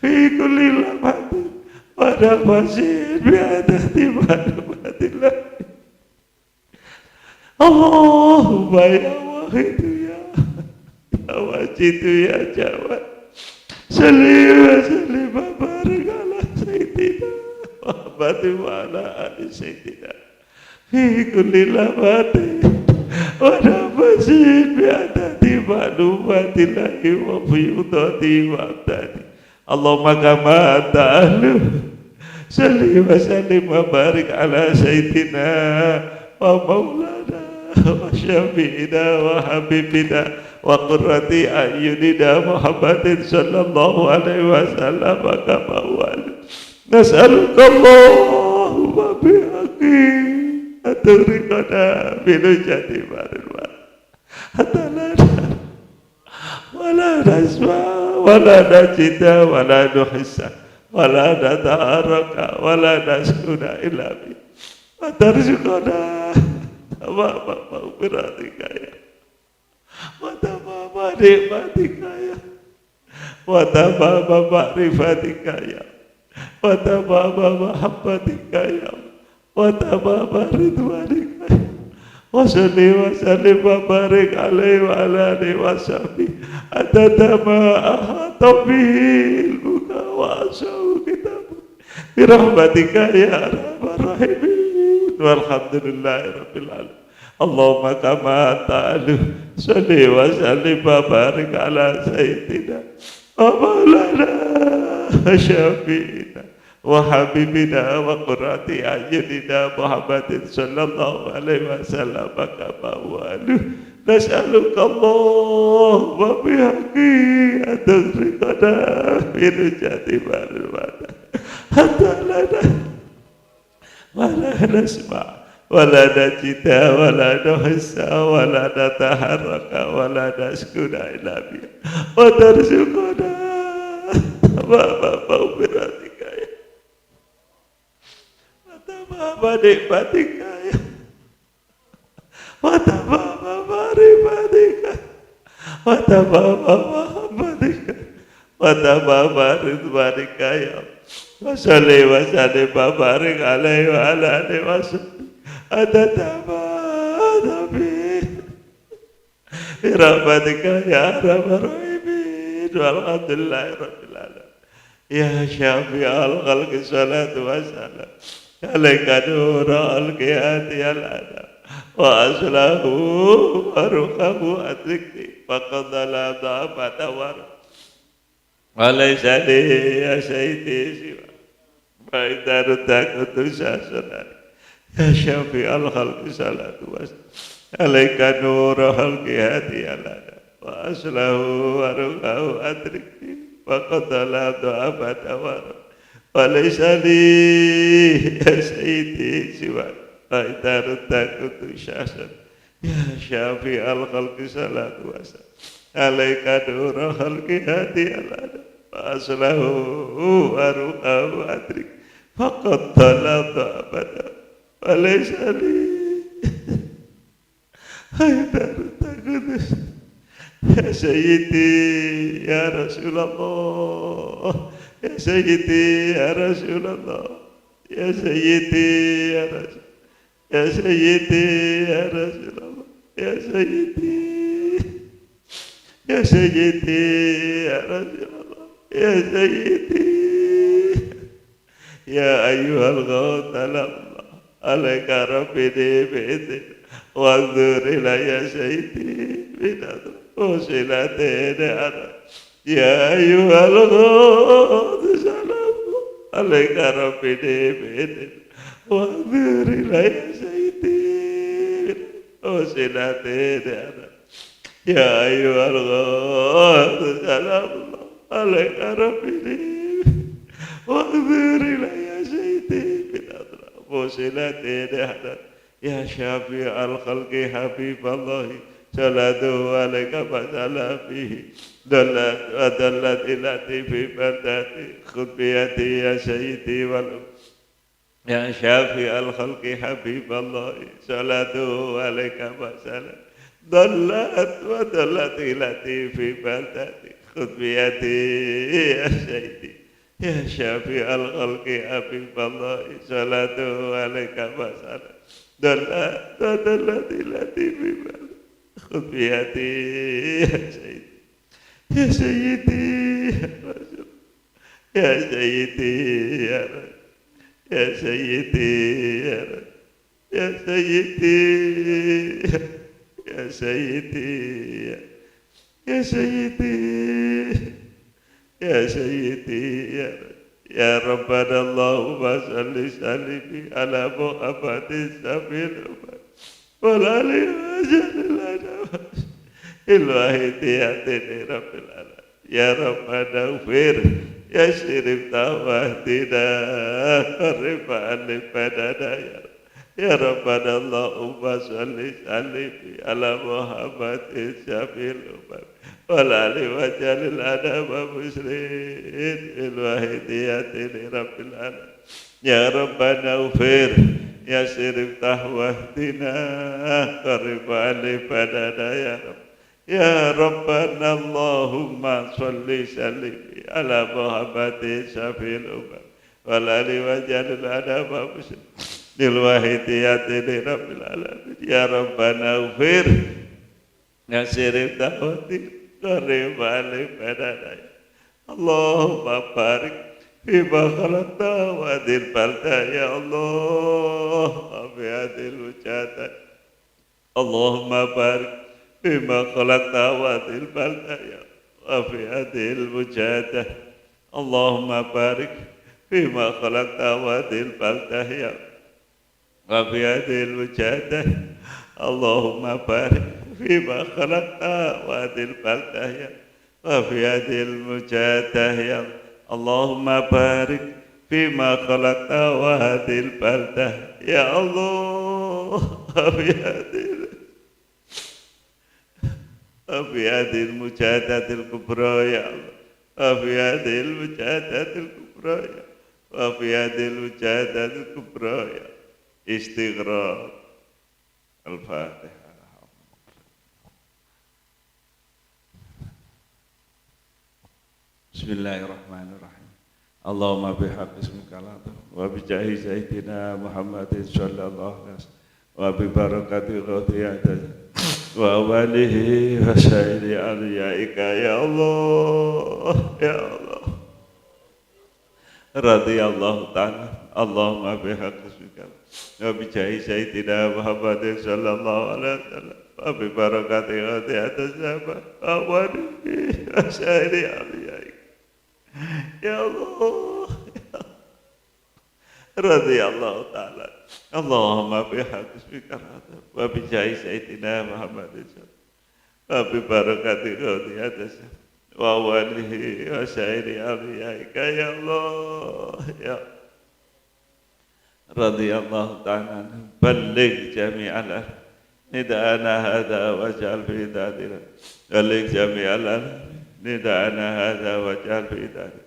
fi kulli lamati wa nafasi bi adadi ma'lumatillahi. Allahumma ya wahid ya wajid ya jawad, salli wa sallim wa barik ala sayyidina Muhammad wa ala ali sayyidina fi kulli lamati wa nafasi bi adadi ma'lumatillahi wa fuyudati wa abdati. Allahumma kama ta'alu, salli wa sallim wa barik ala sayyidina wa maulana wa syafi'ina wa habibina wa qurrati ayyunina Muhammadin sallallahu alaihi wasallam. Kama wal nas'aluka Allahumma bihaqqi aturikana bilujati barwa hatalana wala nasma wala najida wala nuhissa wala nataharaka wala naskuna illa bi wa tarzuqana maghfiratika ya wa tamama nikmatika ya wa tamama ma'rifatika ya wa tamama mahabbatika ya wa tamama ridwanika ya wa salli wa sallim wa barik alaihi wa ala alihi wa sahbihi adada ma ahata bihi ilmuka wa asahu kitabu birahmatika ya arhamar rahimin walhamdulillahi rabbil alamin Allahumma kama ta'alu salli wa sallim wa barik ala sayyidina wa maulana syafi'ina wa habibina wa qurrati a'yunina Muhammadin sallallahu alaihi wasallam kama walu nas'aluka Allahumma bihaqi atasrikana birujati barmata hatta lana wala nasma' wala najida wala nuhissa wala nataharraka wala naskuna ila biha wa tarzuqana tamama maghfiratika ya wa tamama nikmatika ya wa tamama ma'rifatika wa tamama mahabbatika wa tamama ridwanika ya wa salli wa sallim wa barik alaihi wa ala alihi wa sallam adadama nabi birahmatika ya arhamar rahimin walhamdulillahi rabbil alamin ya syafi'al khalqi salatu wassalam alaika nurul qiyati al adam wa aslahu wa ruhahu adrikni faqadala da'abata war walaysa li ya sayyidi siwa ba'idaru takutu sasanani ya syafi'al khalqi salatu wassalam alaika nurul qiyati al adam wa aslahu wa ruhahu adrikni faqadala da'abata war walaysa li ya sayyidi siwa ba'idaru takutu sasanani ya syafi'al khalqi salatu wassalam alaika nurul qiyati al adam wa aslahu wa ruhahu adrikni faqadala da'abata walaysa li ba'idaru takutu ya sayyidi ya Rasulullah ya sayyidi ya Rasulullah ya sayyidi ya Rasul ya sayyidi ya Rasulullah ya sayyidi ya sayyidi ya Rasulullah ya sayyidi ya ayyuhal ghawthal Allah alaika rabbini bi'idhin wa anzur ila ya sayyidi binadr usilatin ara ya ayyuhal ghawthal salam alaika rabbini bi'idhin wa anzur ila ya sayyidi usilatin ara ya ayyuhal ghawthal salam alaika rabbini wa anzur ila ya sayyidi binadr usilatin ara ya syafi'al khalqi habiballahi salatu alaika fasala fihi dallat ilati fi bardati khutbiyati ya sayyidi wal ya syafi'al khalqi habiballahi salatu alaika fasala dallat ilati fi bardati khutbiyati ya sayyidi ya syafi'al khalqi habiballahi salatu alaika fasala dallat ilati fi bardati khutbiyati ya sayyidi ya Rasul ya sayyidi ya Rasul ya sayyidi ya Rasul ya sayyidi ya sayyidi ya sayyidi ya sayyidi ya ya Rabbana Allahumma salli sallim ala Muhammadin sabil walali wajalilana ilwahidiyatini rabbil alamin ya Rabbana ufir ya syirif tawahdina rifa'an libanana ya Rabbana Allahumma salli sallim ala Muhammadin syabil umam walali wajalilana wa muslim ilwahidiyatini rabbil alamin Ya Rabbana ufir ya sirif tahwahdina qaribali badana ya Rabb. Ya Rabbana Allahumma salli sallim ala Muhammadin syafil umar wal ali wa jalil adama muslim lil wahidiyati li rabbil alamin. Ya Rabbana ufir ya sirif tahwahdina qaribali badana ya Allahumma barik fima khalaqta wa adil balda ya Allah fi adil wujadat Allahumma barik fima khalaqta wa adil balda ya fi adil wujadat Allahumma barik fima khalaqta wa adil balda ya fi adil wujadat Allahumma barik fima khalaqta wa adil balda ya fi adil wujadat ya Allahumma barik fima khalaqta wa hadil baldah ya Allah fi hadil mujadatil kubra ya Allah fi hadil mujadatil kubra ya fi hadil mujadatil kubra ya istighraq al-Fatihah. Bismillahirrahmanirrahim. Allahumma bihaqqi ismika wa bi jahi sayyidina Muhammadin sallallahu alaihi wasallam wa bi barakati ghadiyatihi wa awalihi wa sayyidi aliyaika ya Allah ya Allah radhiyallahu ta'ala. Allahumma bihaqqi ismika wa bi jahi sayyidina Muhammadin sallallahu alaihi wasallam wa bi barakati ghadiyatihi wa awalihi wa sayyidi aliyaika ya Allah radhiyallahu ta'ala. Allahumma bihaqqi ismika wa bi jahi sayyidina Muhammadin wa bi barakati ghadiyatihi wa walihi wa sayyidi awliyaika ya Allah ya radhiyallahu ta'ala. Balligh jami'al nida'ana hadha waj'al fi dadina balligh jami'al نداءنا هذا واجعل في ذلك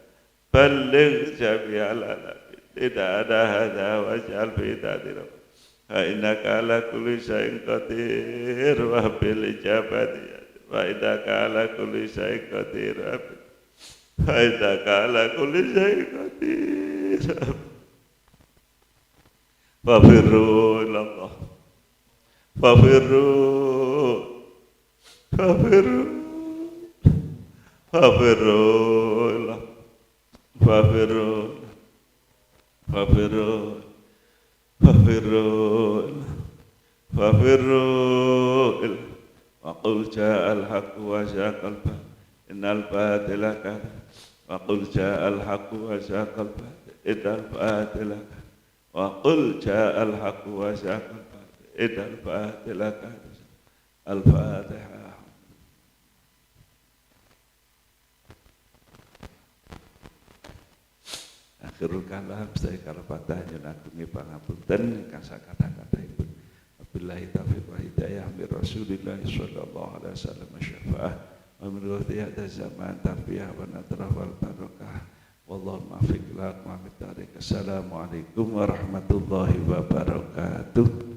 بلغ جميع العالمين نداءنا هذا واجعل في ذلك فإنك على كل شيء قدير وبالإجابة فإنك على كل شيء قدير فإنك على كل شيء قدير ففروا إلى الله ففروا Fafirullah Fafirullah Fafirullah Fafirullah Fafirullah Wa qul ja'al haqq wa zaqal batil innal batila kana wa qul ja'al haqq wa zaqal batil innal batila kana wa qul ja'al haqq wa zaqal batil innal batila kana. Al-Fatihah. Akhirul kalam saya kalapatah yang agungi pangapunten kasa kata-kata ibu. Wabillahi taufiq wa hidayah min Rasulillah sallallahu alaihi wasallam syafa'ah wa min ghadiyat zaman tarbiyah wa nadrah wal barakah. Wallahu muwaffiq ila aqwamit thariq. Assalamualaikum warahmatullahi wabarakatuh.